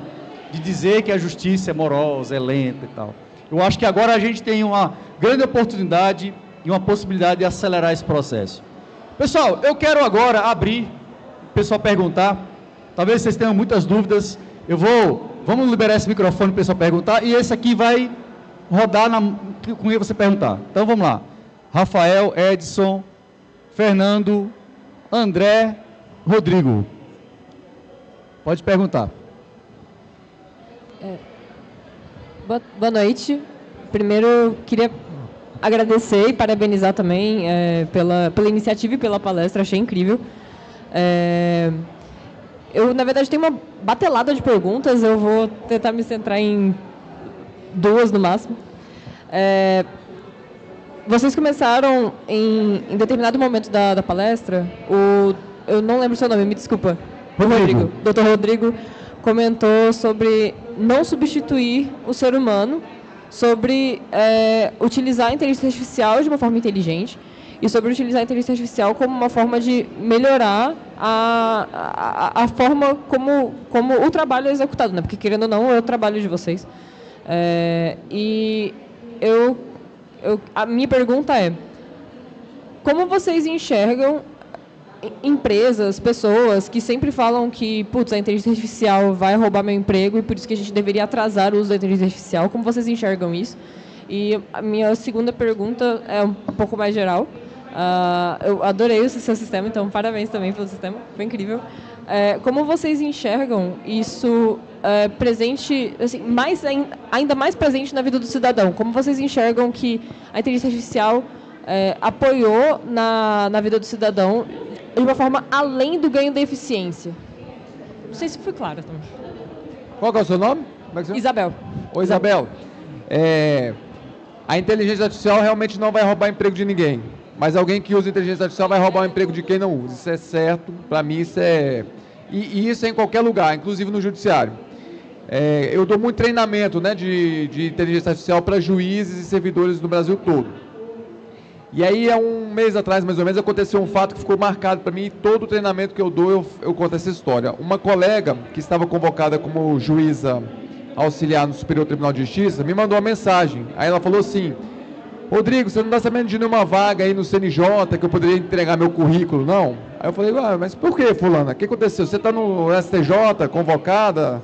de dizer que a justiça é morosa, é lenta e tal. Eu acho que agora a gente tem uma grande oportunidade e uma possibilidade de acelerar esse processo. Pessoal, eu quero agora abrir, o pessoal perguntar, talvez vocês tenham muitas dúvidas, vamos liberar esse microfone para o pessoal perguntar, e esse aqui vai rodar com quem você perguntar. Então vamos lá, Rafael, Edson, Fernando, André, Rodrigo. Pode perguntar. Boa noite. Primeiro, queria agradecer e parabenizar também pela iniciativa e pela palestra, achei incrível. Eu, na verdade, tenho uma batelada de perguntas, eu vou tentar me centrar em 2 no máximo. Vocês começaram em determinado momento da palestra, eu não lembro o seu nome, me desculpa. Rodrigo. Dr. Rodrigo comentou sobre não substituir o ser humano, sobre utilizar a inteligência artificial de uma forma inteligente e sobre utilizar a inteligência artificial como uma forma de melhorar a forma como o trabalho é executado, né? Porque, querendo ou não, é o trabalho de vocês. A minha pergunta é, como vocês enxergam empresas, pessoas que sempre falam que, a inteligência artificial vai roubar meu emprego e por isso que a gente deveria atrasar o uso da inteligência artificial, como vocês enxergam isso? E a minha segunda pergunta é um pouco mais geral. Eu adorei o seu sistema, então parabéns também pelo sistema, foi incrível. Como vocês enxergam isso presente, assim, ainda mais presente na vida do cidadão? Como vocês enxergam que a inteligência artificial apoiou na vida do cidadão de uma forma além do ganho da eficiência. Não sei se foi clara também. Qual que é o seu nome? Como é que você... Isabel. Oi, Isabel. A inteligência artificial realmente não vai roubar emprego de ninguém. Mas alguém que usa inteligência artificial vai roubar o emprego de quem não usa. Isso é certo. Para mim, isso é... E isso é em qualquer lugar, inclusive no judiciário. Eu dou muito treinamento, né, de inteligência artificial para juízes e servidores do Brasil todo. E aí, há um mês atrás, mais ou menos, aconteceu um fato que ficou marcado para mim. E todo o treinamento que eu dou, eu conto essa história. Uma colega que estava convocada como juíza auxiliar no Superior Tribunal de Justiça me mandou uma mensagem. Aí ela falou assim: Rodrigo, você não está sabendo de nenhuma vaga aí no CNJ que eu poderia entregar meu currículo, não? Aí eu falei: mas por que, fulana? O que aconteceu? Você está no STJ, convocada?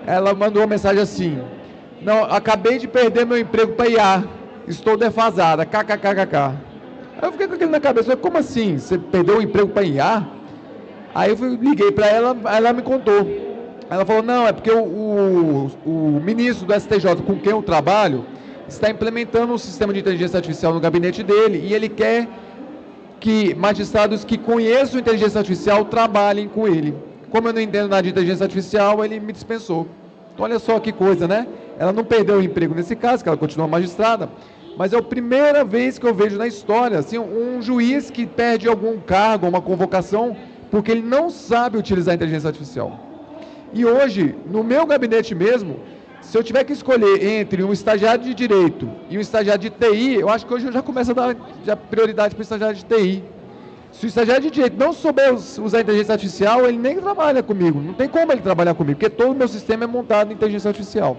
Ela mandou uma mensagem assim: não, acabei de perder meu emprego para IA, estou defasada, kkkk. Aí eu fiquei com aquilo na cabeça: falei, como assim? Você perdeu o emprego para IA? Aí eu liguei para ela, ela me contou. Ela falou: não, é porque o ministro do STJ com quem eu trabalho está implementando um sistema de inteligência artificial no gabinete dele e ele quer que magistrados que conheçam inteligência artificial trabalhem com ele. Como eu não entendo nada de inteligência artificial, ele me dispensou. Então, olha só que coisa, né? Ela não perdeu o emprego nesse caso, que ela continua magistrada, mas é a primeira vez que eu vejo na história assim, um juiz que perde algum cargo, uma convocação, porque ele não sabe utilizar a inteligência artificial. E hoje, no meu gabinete mesmo, se eu tiver que escolher entre um estagiário de Direito e um estagiário de TI, eu acho que hoje eu já começo a dar prioridade para o estagiário de TI. Se o estagiário de Direito não souber usar a inteligência artificial, ele nem trabalha comigo. Não tem como ele trabalhar comigo, porque todo o meu sistema é montado em inteligência artificial.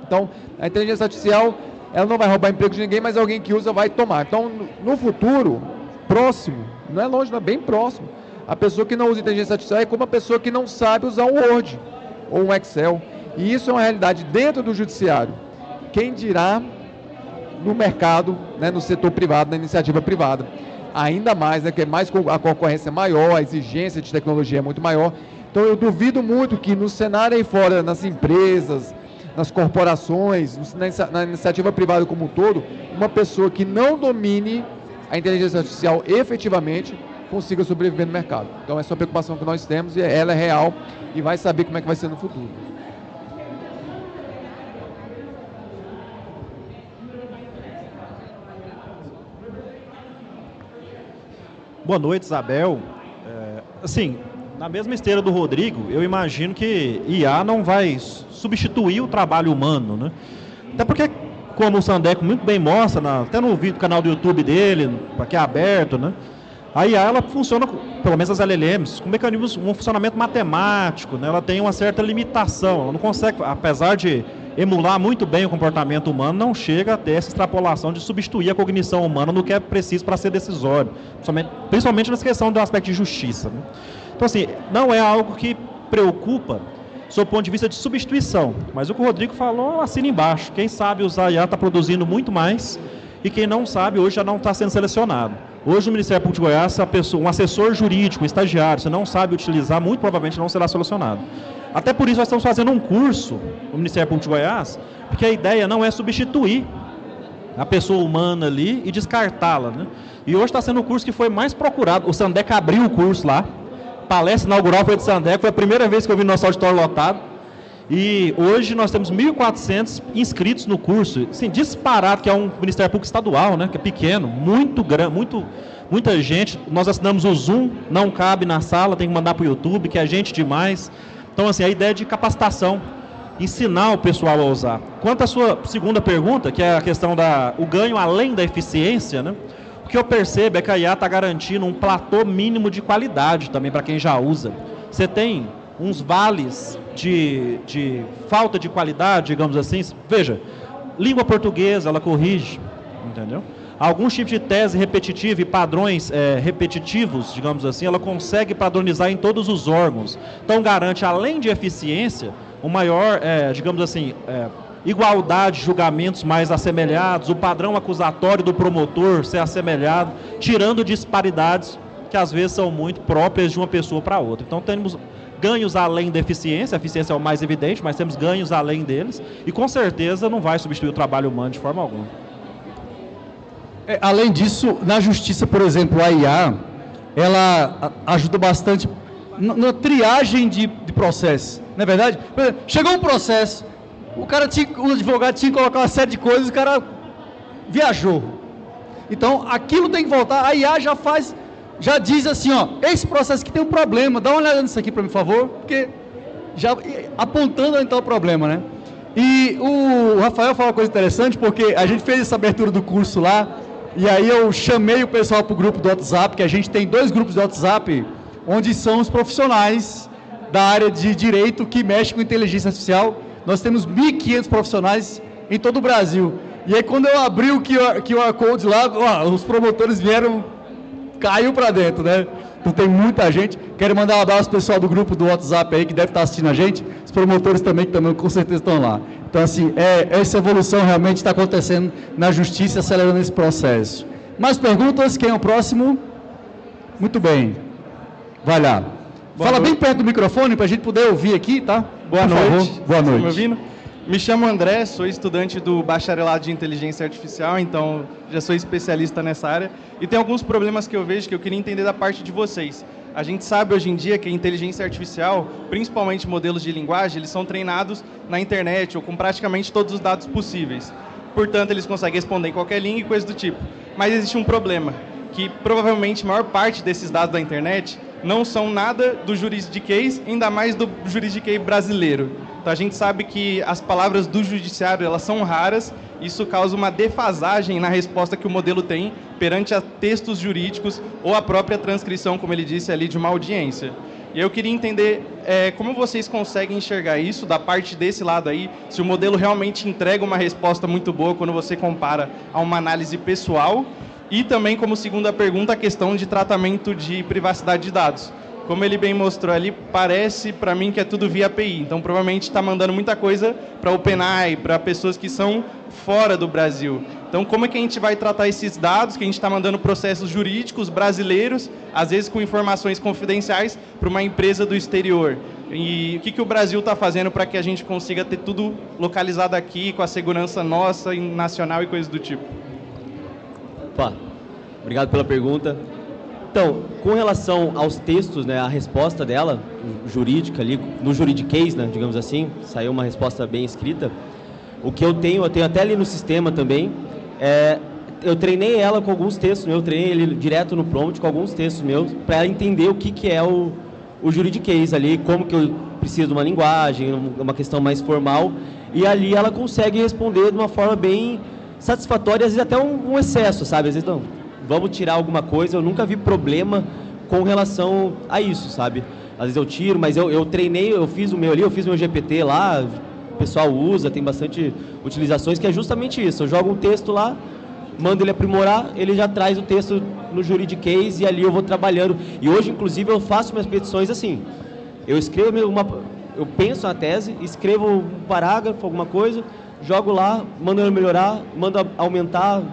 Então, a inteligência artificial, ela não vai roubar emprego de ninguém, mas alguém que usa vai tomar. Então, no futuro, próximo, não é longe, não é bem próximo, a pessoa que não usa inteligência artificial é como a pessoa que não sabe usar um Word ou um Excel. E isso é uma realidade dentro do judiciário. Quem dirá no mercado, né, no setor privado, na iniciativa privada. Ainda mais, né, que é mais, a concorrência é maior, a exigência de tecnologia é muito maior. Então eu duvido muito que no cenário aí fora, nas empresas, nas corporações, na iniciativa privada como um todo, uma pessoa que não domine a inteligência artificial efetivamente consiga sobreviver no mercado. Então essa é uma preocupação que nós temos e ela é real e vai saber como é que vai ser no futuro. Boa noite, Isabel. Assim, na mesma esteira do Rodrigo, eu imagino que IA não vai substituir o trabalho humano, né? Até porque, como o Sandeco muito bem mostra, até no vídeo do canal do YouTube dele, que é aberto, né? A IA, ela funciona, pelo menos as LLMs, com mecanismos, um funcionamento matemático, né? Ela tem uma certa limitação, ela não consegue, apesar de emular muito bem o comportamento humano, não chega a ter essa extrapolação de substituir a cognição humana no que é preciso para ser decisório, principalmente nessa questão do aspecto de justiça, né? Então, assim, não é algo que preocupa sob o ponto de vista de substituição, mas o que o Rodrigo falou, assina embaixo. Quem sabe usar IA está produzindo muito mais e quem não sabe hoje já não está sendo selecionado. Hoje no Ministério Público de Goiás, um assessor jurídico, um estagiário, se não sabe utilizar, muito provavelmente não será selecionado. Até por isso nós estamos fazendo um curso no Ministério Público de Goiás, porque a ideia não é substituir a pessoa humana ali e descartá-la, né? E hoje está sendo o curso que foi mais procurado. O Sandeco abriu o curso lá, palestra inaugural foi de Sandeco, foi a primeira vez que eu vi nosso auditório lotado. E hoje nós temos 1.400 inscritos no curso, assim, disparado, que é um Ministério Público Estadual, né, que é pequeno, muito grande, muita gente. Nós assinamos o Zoom, não cabe na sala, tem que mandar para o YouTube, que é gente demais. Então, assim, a ideia de capacitação, ensinar o pessoal a usar. Quanto à sua segunda pergunta, que é a questão do ganho além da eficiência, né, o que eu percebo é que a IA está garantindo um platô mínimo de qualidade também para quem já usa. Você tem uns vales de falta de qualidade, digamos assim. Veja, língua portuguesa, ela corrige, entendeu? Alguns tipos de tese repetitiva e padrões repetitivos, digamos assim, ela consegue padronizar em todos os órgãos. Então, garante, além de eficiência, um maior, digamos assim, igualdade de julgamentos mais assemelhados, o padrão acusatório do promotor ser assemelhado, tirando disparidades que às vezes são muito próprias de uma pessoa para outra. Então, temos ganhos além da eficiência, a eficiência é o mais evidente, mas temos ganhos além deles, e com certeza não vai substituir o trabalho humano de forma alguma. Além disso, na justiça, por exemplo, a IA, ela ajuda bastante na triagem de processo, não é verdade? Por exemplo, chegou um processo, o advogado tinha que colocar uma série de coisas, o cara viajou. Então, aquilo tem que voltar, a IA já diz assim, ó, esse processo aqui tem um problema, dá uma olhada nisso aqui para mim, por favor, porque já apontando então o problema, né? E o Rafael falou uma coisa interessante, porque a gente fez essa abertura do curso lá, e aí eu chamei o pessoal para o grupo do WhatsApp, que a gente tem 2 grupos do WhatsApp, onde são os profissionais da área de direito que mexem com inteligência artificial. Nós temos 1.500 profissionais em todo o Brasil. E aí quando eu abri o QR Code lá, ó, os promotores caiu para dentro, né? Então tem muita gente. Quero mandar um abraço pro pessoal do grupo do WhatsApp aí, que deve estar assistindo a gente. Os promotores também, que também com certeza estão lá. Então, assim, essa evolução realmente está acontecendo na justiça, acelerando esse processo. Mais perguntas? Quem é o próximo? Muito bem. Vai lá. Fala bem perto do microfone para a gente poder ouvir aqui, tá? Boa noite. Boa noite. Estão me ouvindo? Me chamo André, sou estudante do bacharelado de inteligência artificial, então já sou especialista nessa área. E tem alguns problemas que eu vejo que eu queria entender da parte de vocês. A gente sabe hoje em dia que a inteligência artificial, principalmente modelos de linguagem, eles são treinados na internet ou com praticamente todos os dados possíveis. Portanto, eles conseguem responder em qualquer língua e coisa do tipo. Mas existe um problema, que provavelmente a maior parte desses dados da internet não são nada do juridiquês, ainda mais do juridiquês brasileiro. Então a gente sabe que as palavras do judiciário, elas são raras, isso causa uma defasagem na resposta que o modelo tem perante a textos jurídicos ou a própria transcrição, como ele disse ali, de uma audiência. E eu queria entender como vocês conseguem enxergar isso da parte desse lado aí, se o modelo realmente entrega uma resposta muito boa quando você compara a uma análise pessoal, e também, como segunda pergunta, a questão de tratamento de privacidade de dados. Como ele bem mostrou ali, parece para mim que é tudo via API. Então, provavelmente está mandando muita coisa para OpenAI, para pessoas que são fora do Brasil. Então, como é que a gente vai tratar esses dados, que a gente está mandando processos jurídicos brasileiros, às vezes com informações confidenciais, para uma empresa do exterior? E o que o Brasil está fazendo para que a gente consiga ter tudo localizado aqui, com a segurança nossa, nacional e coisas do tipo? Opa, obrigado pela pergunta. Então, com relação aos textos, né, a resposta dela, jurídica ali, no juridiquês, né, digamos assim, saiu uma resposta bem escrita. O que eu tenho até ali no sistema também, eu treinei ela com alguns textos meus, eu treinei ele direto no prompt com alguns textos meus, para ela entender o que é o juridiquês ali, como que eu preciso de uma linguagem, uma questão mais formal, e ali ela consegue responder de uma forma bem satisfatória, às vezes até um excesso, sabe? Às vezes não, vamos tirar alguma coisa, eu nunca vi problema com relação a isso, sabe? Às vezes eu tiro, mas eu treinei, eu fiz o meu ali, eu fiz meu GPT lá, o pessoal usa, tem bastante utilizações, que é justamente isso, eu jogo um texto lá, mando ele aprimorar, ele já traz o texto no juridiquês e ali eu vou trabalhando. E hoje, inclusive, eu faço minhas petições assim, eu escrevo eu penso na tese, escrevo um parágrafo, alguma coisa, jogo lá, mando ele melhorar, mando aumentar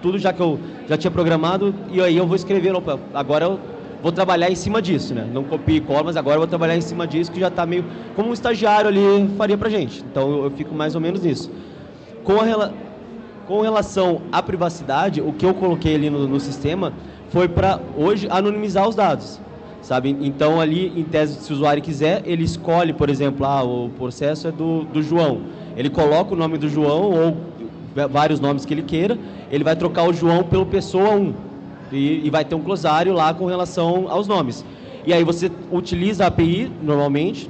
tudo, já que eu já tinha programado, e aí eu vou escrever, opa, agora eu vou trabalhar em cima disso, né? Não copio e cola, mas agora eu vou trabalhar em cima disso, que já está meio como um estagiário ali faria pra gente. Então eu fico mais ou menos nisso. Com relação à privacidade, o que eu coloquei ali no sistema foi para hoje anonimizar os dados, sabe? Então ali, em tese, se o usuário quiser, ele escolhe, por exemplo, o processo é do João. Ele coloca o nome do João ou vários nomes que ele queira, ele vai trocar o João pelo pessoa 1 e vai ter um glossário lá com relação aos nomes. E aí você utiliza a API, normalmente,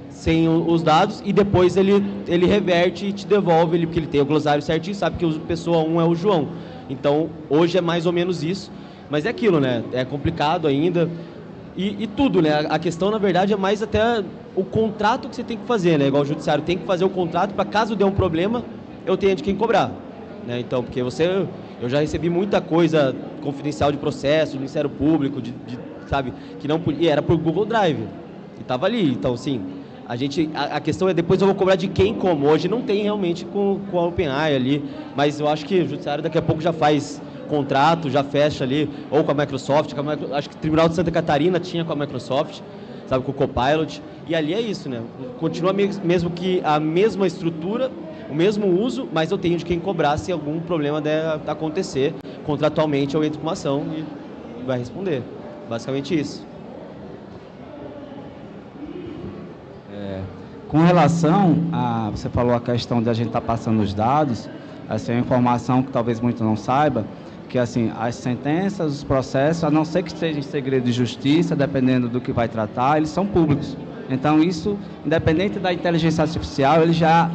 sem os dados, e depois ele reverte e te devolve, porque ele tem o glossário certinho, sabe que o pessoa 1 é o João. Então, hoje é mais ou menos isso, mas é aquilo, né? É complicado ainda. E tudo, né? A questão, na verdade, é mais até o contrato que você tem que fazer, né? Igual o judiciário tem que fazer o contrato para, caso dê um problema, eu tenha de quem cobrar, né? Então, porque eu já recebi muita coisa confidencial de processo, do Ministério Público, sabe, que não podia, era por Google Drive, e estava ali. Então, sim, a questão é depois eu vou cobrar de quem, como. Hoje não tem realmente com a OpenAI ali, mas eu acho que o judiciário daqui a pouco já faz contrato, já fecha ali, ou com a Microsoft, acho que o Tribunal de Santa Catarina tinha com a Microsoft, sabe, com o Copilot, e ali é isso, né? Continua mesmo que a mesma estrutura, o mesmo uso, mas eu tenho de quem cobrar se algum problema der acontecer. Contratualmente eu entro com uma ação e vai responder. Basicamente isso. Com relação a, você falou a questão de a gente estar passando os dados, essa é uma informação que talvez muitos não saibam, que assim, as sentenças, os processos, a não ser que estejam em segredo de justiça, dependendo do que vai tratar, eles são públicos. Então isso, independente da inteligência artificial, ele já,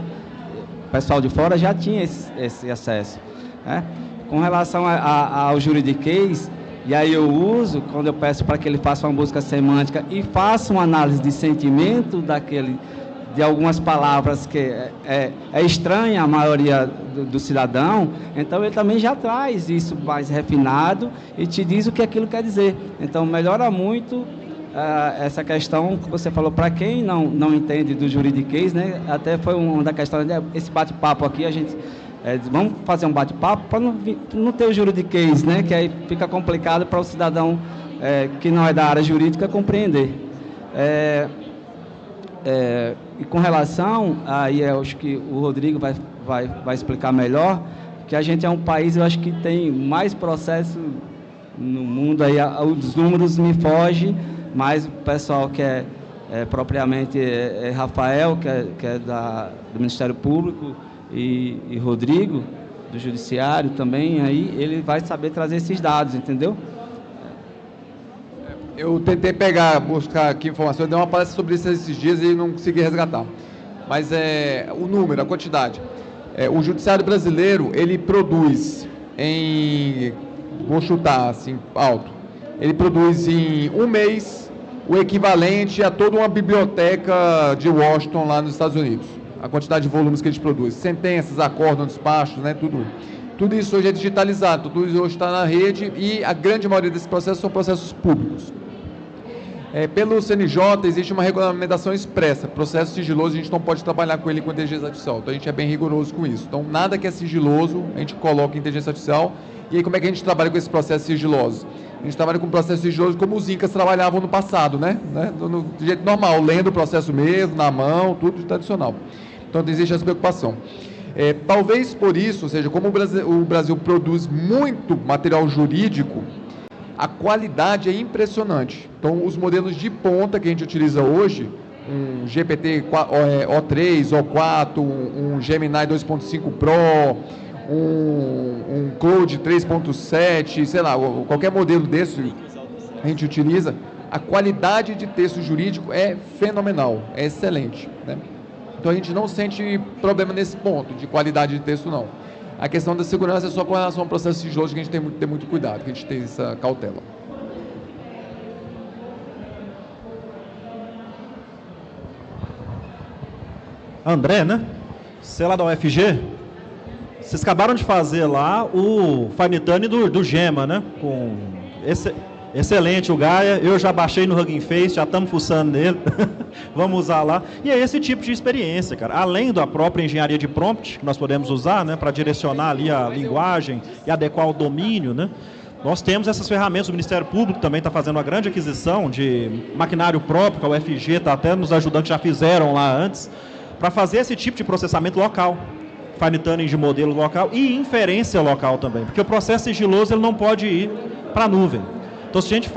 o pessoal de fora já tinha esse acesso, né? Com relação ao juridiquês, e aí eu uso, quando eu peço para que ele faça uma busca semântica e faça uma análise de sentimento de algumas palavras que é estranha à maioria do cidadão, então ele também já traz isso mais refinado e te diz o que aquilo quer dizer. Então melhora muito essa questão que você falou, para quem não entende do juridiquês, né? Até foi uma da questão, esse bate-papo aqui, a gente... vamos fazer um bate-papo para não ter o juridiquês, né? Que aí fica complicado para o cidadão que não é da área jurídica compreender. E com relação, aí eu acho que o Rodrigo vai explicar melhor, que a gente é um país, eu acho que tem mais processo no mundo, aí os números me fogem, mas o pessoal que propriamente Rafael, que é do Ministério Público, e Rodrigo, do Judiciário também, aí ele vai saber trazer esses dados, entendeu? Eu tentei buscar aqui informação, eu dei uma palestra sobre isso esses dias e não consegui resgatar. Mas o número, a quantidade. O Judiciário brasileiro, ele produz vou chutar assim, alto, ele produz em um mês o equivalente a toda uma biblioteca de Washington lá nos Estados Unidos. A quantidade de volumes que a gente produz, sentenças, acórdãos, despachos, né, tudo isso hoje é digitalizado, tudo isso hoje está na rede e a grande maioria desses processos são processos públicos. Pelo CNJ existe uma regulamentação expressa, processo sigiloso a gente não pode trabalhar com ele com inteligência artificial, então a gente é bem rigoroso com isso. Então nada que é sigiloso a gente coloca em inteligência artificial. E aí como é que a gente trabalha com esse processo sigiloso? A gente trabalha com um processo sigiloso como os incas trabalhavam no passado, né? Do jeito normal, lendo o processo mesmo, na mão, tudo tradicional. Então existe essa preocupação. Talvez por isso, ou seja, como o Brasil produz muito material jurídico, a qualidade é impressionante. Então os modelos de ponta que a gente utiliza hoje, um GPT O3, O4, um Gemini 2.5 Pro, um Claude 3.7, sei lá, qualquer modelo desse a gente utiliza, a qualidade de texto jurídico é fenomenal, é excelente, né? Então a gente não sente problema nesse ponto de qualidade de texto, não. A questão da segurança é só com relação ao processo sigiloso que a gente tem que ter muito cuidado, que a gente tem essa cautela. André, né? Você lá da UFG, vocês acabaram de fazer lá o Fine Tuning do Gema, né? Com excelente o Gaia, eu já baixei no Hugging Face, já estamos fuçando nele, vamos usar lá. E é esse tipo de experiência, cara. Além da própria engenharia de prompt, que nós podemos usar, né? Para direcionar ali a linguagem e adequar o domínio, né? Nós temos essas ferramentas, o Ministério Público também está fazendo uma grande aquisição de maquinário próprio, que a UFG está até nos ajudando, já fizeram lá antes, para fazer esse tipo de processamento local. Fine Tuning de modelo local e inferência local também, porque o processo sigiloso ele não pode ir para a nuvem. Então, se a gente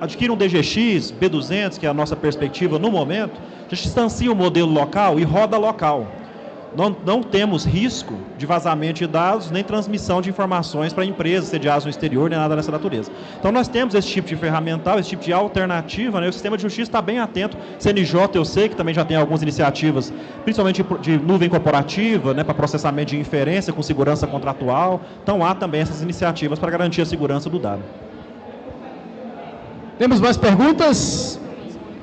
adquire um DGX, B200, que é a nossa perspectiva no momento, a gente instancia o modelo local e roda local. Não temos risco de vazamento de dados, nem transmissão de informações para empresas sediadas no exterior, nem nada dessa natureza. Então, nós temos esse tipo de ferramental, esse tipo de alternativa, né? O sistema de justiça está bem atento. CNJ, eu sei que também já tem algumas iniciativas, principalmente de nuvem corporativa, né, para processamento de inferência com segurança contratual. Então, há também essas iniciativas para garantir a segurança do dado. Temos mais perguntas?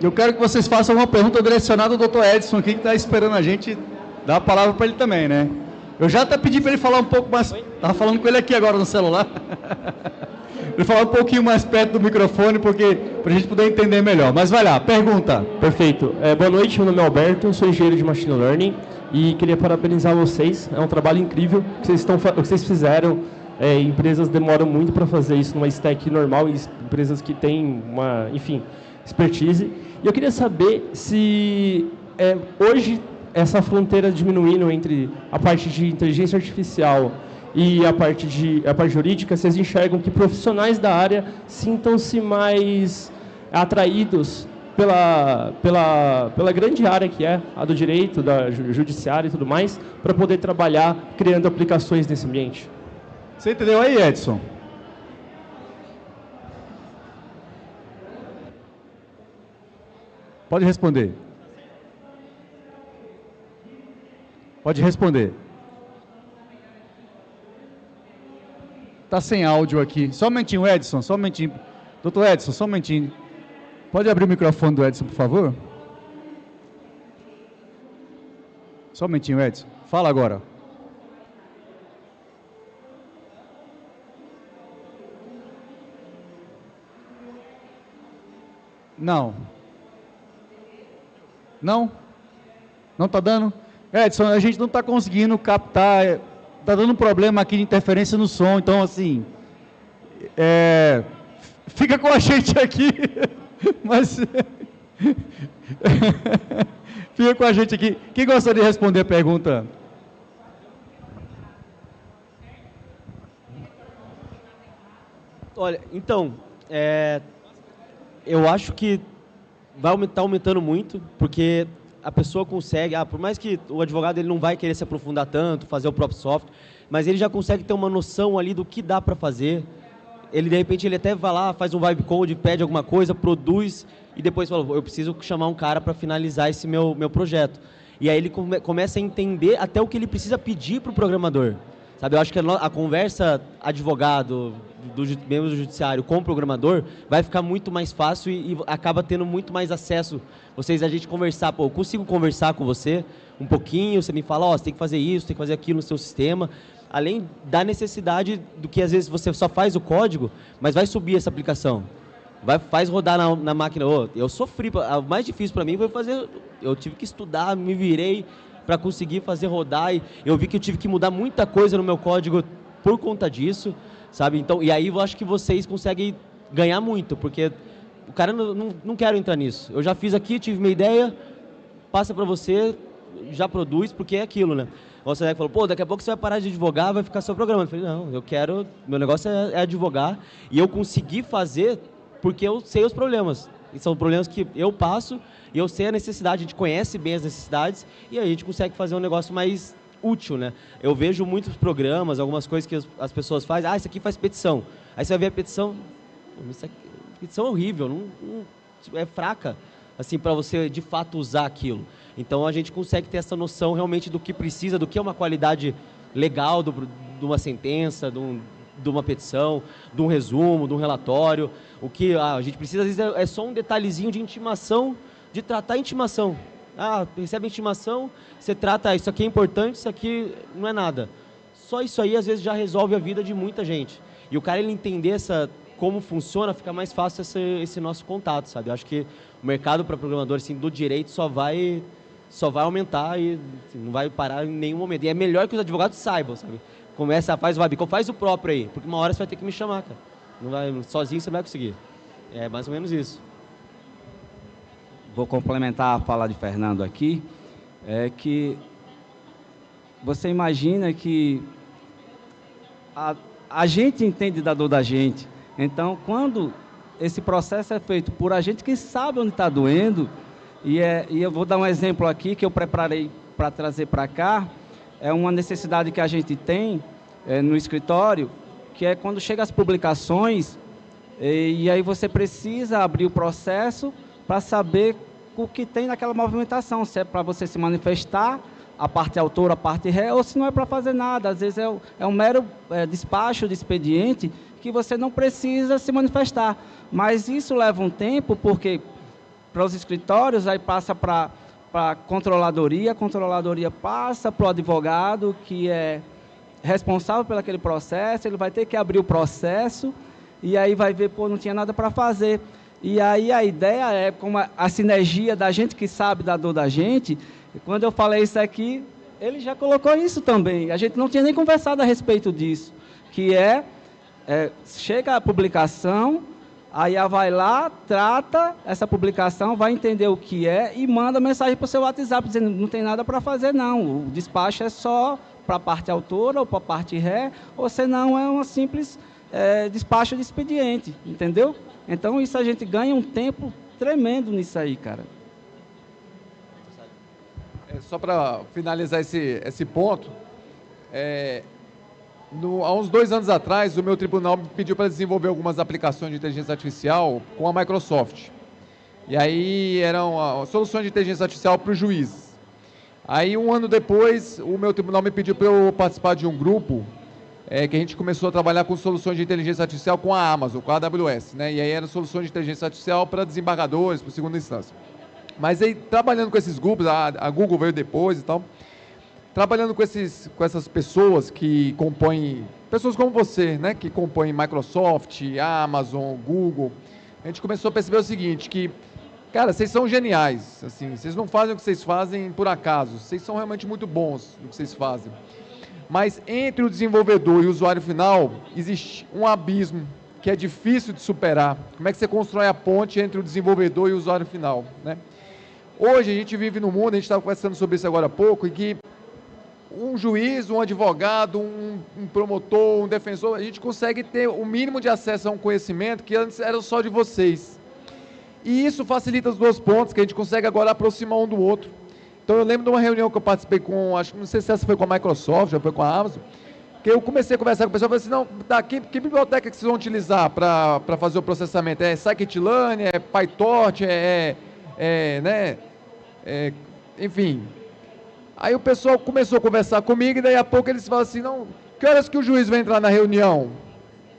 Eu quero que vocês façam uma pergunta direcionada ao Dr. Edson aqui, que está esperando a gente dar a palavra para ele também, né? Eu já até pedi para ele falar um pouco mais... Estava falando com ele aqui agora no celular. Ele falar um pouquinho mais perto do microfone, porque para a gente poder entender melhor. Mas vai lá, pergunta. Perfeito. Boa noite, meu nome é Alberto, eu sou engenheiro de Machine Learning e queria parabenizar vocês. É um trabalho incrível que vocês fizeram. Empresas demoram muito para fazer isso numa stack normal, empresas que têm uma, enfim, expertise. E eu queria saber se hoje essa fronteira diminuindo entre a parte de inteligência artificial e a parte jurídica, vocês enxergam que profissionais da área sintam-se mais atraídos pela grande área que é a do direito, da judiciária e tudo mais, para poder trabalhar criando aplicações nesse ambiente? Você entendeu aí, Edson? Pode responder. Pode responder. Tá sem áudio aqui. Só um momentinho, Edson, só um momentinho. Doutor Edson, só um momentinho. Pode abrir o microfone do Edson, por favor? Só um momentinho, Edson. Fala agora. Não. Não? Não está dando? Edson, a gente não está conseguindo captar, está dando um problema aqui de interferência no som, então assim, fica com a gente aqui, mas fica com a gente aqui. Quem gostaria de responder a pergunta? Olha, então, eu acho que vai estar aumentando muito, porque a pessoa consegue, por mais que o advogado ele não vai querer se aprofundar tanto, fazer o próprio software, mas ele já consegue ter uma noção ali do que dá para fazer. Ele, de repente, ele até vai lá, faz um vibe code, pede alguma coisa, produz, e depois fala, eu preciso chamar um cara para finalizar esse meu projeto. E aí ele começa a entender até o que ele precisa pedir para o programador. Sabe, eu acho que a conversa advogado, membro do judiciário com o programador vai ficar muito mais fácil e acaba tendo muito mais acesso. A gente conversar, eu consigo conversar com você um pouquinho, você me fala, você tem que fazer isso, tem que fazer aquilo no seu sistema, além da necessidade do que às vezes você só faz o código, mas vai subir essa aplicação, faz rodar na máquina. Eu sofri, o mais difícil para mim foi fazer, eu tive que estudar, me virei para conseguir fazer rodar, e eu vi que eu tive que mudar muita coisa no meu código por conta disso, sabe? Então, e aí eu acho que vocês conseguem ganhar muito, porque o cara não quer entrar nisso. Eu já fiz aqui, tive uma ideia, passa para você, já produz, porque é aquilo, né? O Sandeco falou, daqui a pouco você vai parar de advogar, vai ficar só programando. Eu falei, não, meu negócio é advogar, e eu consegui fazer porque eu sei os problemas. E são problemas que eu passo, e eu sei a necessidade, a gente conhece bem as necessidades, e aí a gente consegue fazer um negócio mais útil, né? Eu vejo muitos programas, algumas coisas que as pessoas fazem, isso aqui faz petição. Aí você vai ver a petição, a petição é horrível, é fraca, assim, para você de fato usar aquilo. Então a gente consegue ter essa noção realmente do que precisa, do que é uma qualidade legal de uma sentença, de uma petição, de um resumo, de um relatório. O que a gente precisa, às vezes, é só um detalhezinho de intimação, de tratar a intimação. Recebe a intimação, você trata, isso aqui é importante, isso aqui não é nada. Só isso aí, às vezes, já resolve a vida de muita gente. E o cara, ele entender como funciona, fica mais fácil esse nosso contato, sabe? Eu acho que o mercado para programador, assim, do direito só vai aumentar e assim, não vai parar em nenhum momento. E é melhor que os advogados saibam, sabe? Faz o webcam, faz o próprio aí, porque uma hora você vai ter que me chamar, cara. Sozinho você não vai conseguir. É mais ou menos isso. Vou complementar a fala de Fernando aqui, que você imagina que a gente entende da dor da gente. Então, quando esse processo é feito por a gente que sabe onde está doendo, e eu vou dar um exemplo aqui que eu preparei para trazer para cá, é uma necessidade que a gente tem no escritório, que é quando chega as publicações, e aí você precisa abrir o processo para saber o que tem naquela movimentação, se é para você se manifestar, a parte autora, a parte ré, ou se não é para fazer nada. Às vezes é um mero despacho de expediente que você não precisa se manifestar. Mas isso leva um tempo, porque para os escritórios, aí passa para a controladoria passa para o advogado, que é responsável por aquele processo, ele vai ter que abrir o processo, e aí vai ver, não tinha nada para fazer. E aí a ideia é, como a sinergia da gente que sabe da dor da gente, quando eu falei isso aqui, ele já colocou isso também. A gente não tinha nem conversado a respeito disso, que chega a publicação, A IA vai lá, trata essa publicação, vai entender o que é e manda mensagem para o seu WhatsApp dizendo não tem nada para fazer não, o despacho é só para a parte autora ou para a parte ré, ou senão é uma simples despacho de expediente, entendeu? Então isso a gente ganha um tempo tremendo nisso aí, cara. Só para finalizar esse ponto, há uns 2 anos atrás, o meu tribunal me pediu para desenvolver algumas aplicações de inteligência artificial com a Microsoft. E aí eram soluções de inteligência artificial para o juiz. Aí, 1 ano depois, o meu tribunal me pediu para eu participar de um grupo que a gente começou a trabalhar com soluções de inteligência artificial com a Amazon, com a AWS, né? E aí eram soluções de inteligência artificial para desembargadores, para segunda instância. Mas aí, trabalhando com esses grupos, a Google veio depois e tal, trabalhando com essas pessoas que compõem, pessoas como você, né? Que compõem Microsoft, Amazon, Google, a gente começou a perceber o seguinte, que cara, vocês são geniais, assim, vocês não fazem o que vocês fazem por acaso, vocês são realmente muito bons no que vocês fazem. Mas entre o desenvolvedor e o usuário final, existe um abismo que é difícil de superar. Como é que você constrói a ponte entre o desenvolvedor e o usuário final, né? Hoje a gente vive num mundo, a gente estava conversando sobre isso agora há pouco, em que um juiz, um advogado, um promotor, um defensor, a gente consegue ter o mínimo de acesso a um conhecimento que antes era só de vocês. E isso facilita os 2 pontos, que a gente consegue agora aproximar um do outro. Então eu lembro de uma reunião que eu participei com, não sei se essa foi com a Microsoft, ou foi com a Amazon, que eu comecei a conversar com o pessoal, eu falei assim, não, que biblioteca que vocês vão utilizar para fazer o processamento? É Scikit-learn, é PyTorch, enfim. Aí o pessoal começou a conversar comigo, e daí a pouco eles falam assim, não, que horas que o juiz vai entrar na reunião?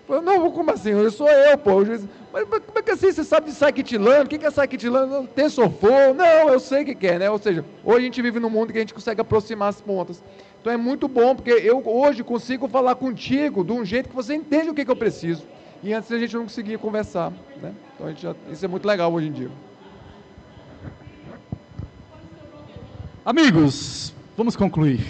Eu falei, não, como assim? Eu sou eu, pô, o juiz... Mas como é que assim, você sabe de Scikit-learn? O que é Scikit-learn? TensorFlow? Não, eu sei o que é, né? Ou seja, hoje a gente vive num mundo que a gente consegue aproximar as pontas. Então é muito bom, porque eu hoje consigo falar contigo de um jeito que você entende o que eu preciso. E antes a gente não conseguia conversar, né? Então isso é muito legal hoje em dia. Amigos, vamos concluir.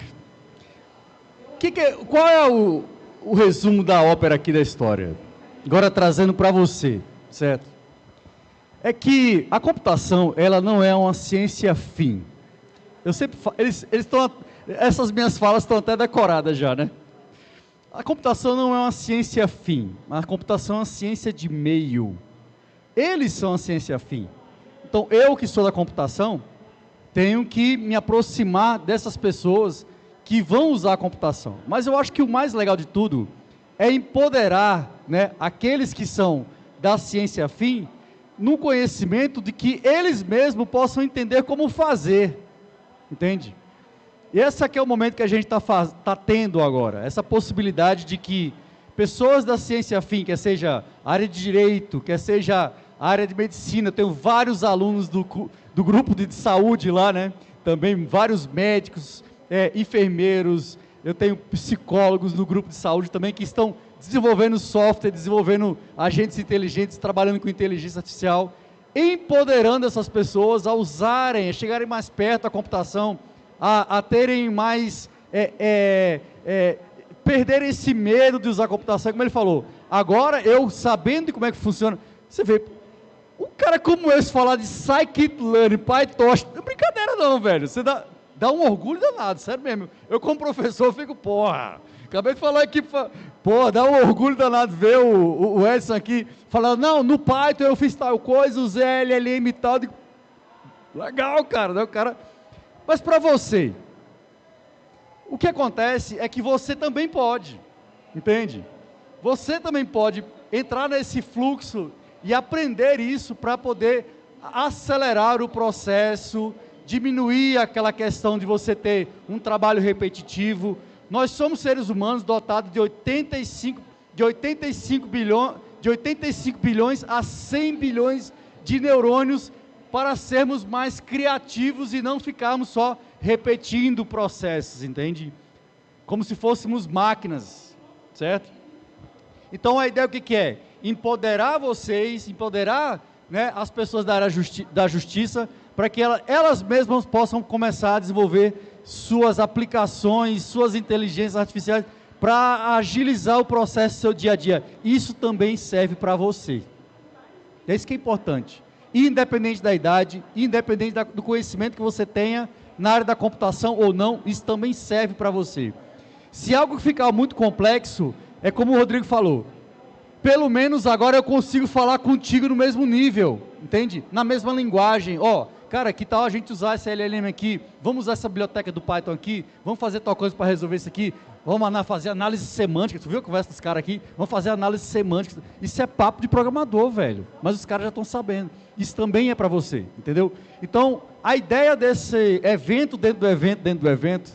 Qual é o resumo da ópera aqui da história? Agora trazendo para você, certo? É que a computação, ela não é uma ciência fim. Eu sempre falo, essas minhas falas estão até decoradas já, né? A computação não é uma ciência fim, a computação é uma ciência de meio. Eles são a ciência fim. Então, eu que sou da computação, tenho que me aproximar dessas pessoas que vão usar a computação. Mas eu acho que o mais legal de tudo é empoderar, né, aqueles que são da ciência fim no conhecimento de que eles mesmos possam entender como fazer, entende? E esse aqui é o momento que a gente está tendo agora, essa possibilidade de que pessoas da ciência fim, quer seja área de direito, quer seja área de medicina, eu tenho vários alunos do grupo de saúde lá, né? Também vários médicos, enfermeiros, eu tenho psicólogos no grupo de saúde também que estão desenvolvendo software, desenvolvendo agentes inteligentes, trabalhando com inteligência artificial, empoderando essas pessoas a usarem, a chegarem mais perto da computação, a terem mais, perderem esse medo de usar a computação, como ele falou. Agora, eu sabendo como é que funciona, você vê, um cara como esse falar de Scikit-learn, PyTorch, não é brincadeira não, velho, você dá um orgulho danado, sério mesmo. Eu como professor fico, porra, acabei de falar aqui, porra, dá um orgulho danado ver o Edson aqui, falando, não, no Python eu fiz tal coisa, usei LLM e tal, digo, legal, cara, né, o cara... Mas para você, o que acontece é que você também pode, entende? Você também pode entrar nesse fluxo e aprender isso para poder acelerar o processo, diminuir aquela questão de você ter um trabalho repetitivo. Nós somos seres humanos dotados de 85 bilhões a 100 bilhões de neurônios para sermos mais criativos e não ficarmos só repetindo processos, entende? Como se fôssemos máquinas, certo? Então a ideia o que é? Empoderar vocês, empoderar, né, as pessoas da área da justiça, para que elas mesmas possam começar a desenvolver suas aplicações, suas inteligências artificiais, para agilizar o processo do seu dia a dia. Isso também serve para você, É isso que é importante. Independente da idade, independente do conhecimento que você tenha na área da computação ou não, isso também serve para você. Se algo ficar muito complexo, é como o Rodrigo falou, pelo menos agora eu consigo falar contigo no mesmo nível, entende? Na mesma linguagem. Ó, cara, que tal a gente usar essa LLM aqui? Vamos usar essa biblioteca do Python aqui? Vamos fazer tal coisa para resolver isso aqui? Vamos fazer análise semântica. Tu viu a conversa dos caras aqui? Vamos fazer análise semântica. Isso é papo de programador, velho. Mas os caras já estão sabendo. Isso também é para você, entendeu? Então, a ideia desse evento dentro do evento,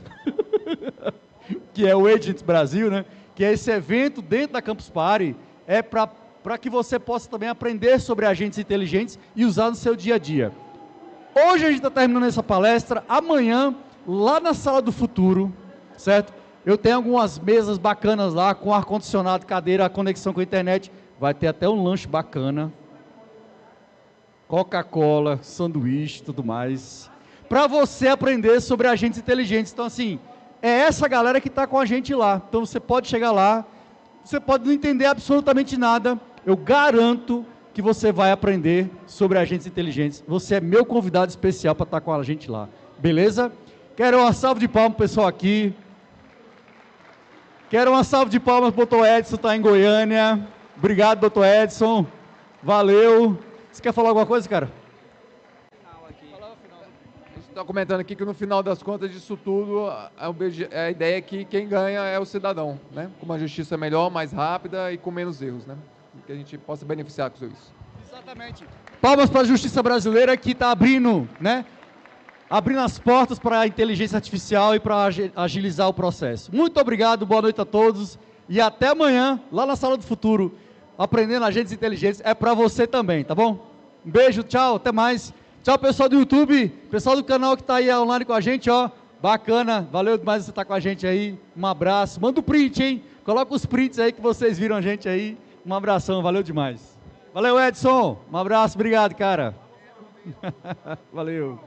que é o Agents Brasil, né? Que é esse evento dentro da Campus Party, é para que você possa também aprender sobre agentes inteligentes e usar no seu dia a dia. Hoje a gente está terminando essa palestra, amanhã, lá na Sala do Futuro, certo? Eu tenho algumas mesas bacanas lá, com ar-condicionado, cadeira, conexão com a internet, vai ter até um lanche bacana, Coca-Cola, sanduíche, tudo mais, para você aprender sobre agentes inteligentes. Então, assim, é essa galera que está com a gente lá. Então, você pode chegar lá, você pode não entender absolutamente nada, eu garanto que você vai aprender sobre agentes inteligentes. Você é meu convidado especial para estar com a gente lá, beleza? Quero uma salva de palmas pro pessoal aqui. Quero uma salva de palmas para o Dr. Edson, está em Goiânia. Obrigado, Dr. Edson. Valeu. Você quer falar alguma coisa, cara? A gente está comentando aqui que no final das contas disso tudo, a ideia é que quem ganha é o cidadão, né? Com uma justiça melhor, mais rápida e com menos erros, né? Que a gente possa beneficiar com isso. Exatamente. Palmas para a justiça brasileira que está abrindo, né? Abrindo as portas para a inteligência artificial e para agilizar o processo. Muito obrigado, boa noite a todos e até amanhã, lá na Sala do Futuro, aprendendo agentes inteligentes, é para você também, tá bom? Um beijo, tchau, até mais. Tchau, pessoal do YouTube, pessoal do canal que está aí online com a gente, ó, bacana, valeu demais você estar com a gente aí, um abraço, manda o print, hein? Coloca os prints aí que vocês viram a gente aí, um abração, valeu demais. Valeu, Edson, um abraço, obrigado, cara. Valeu.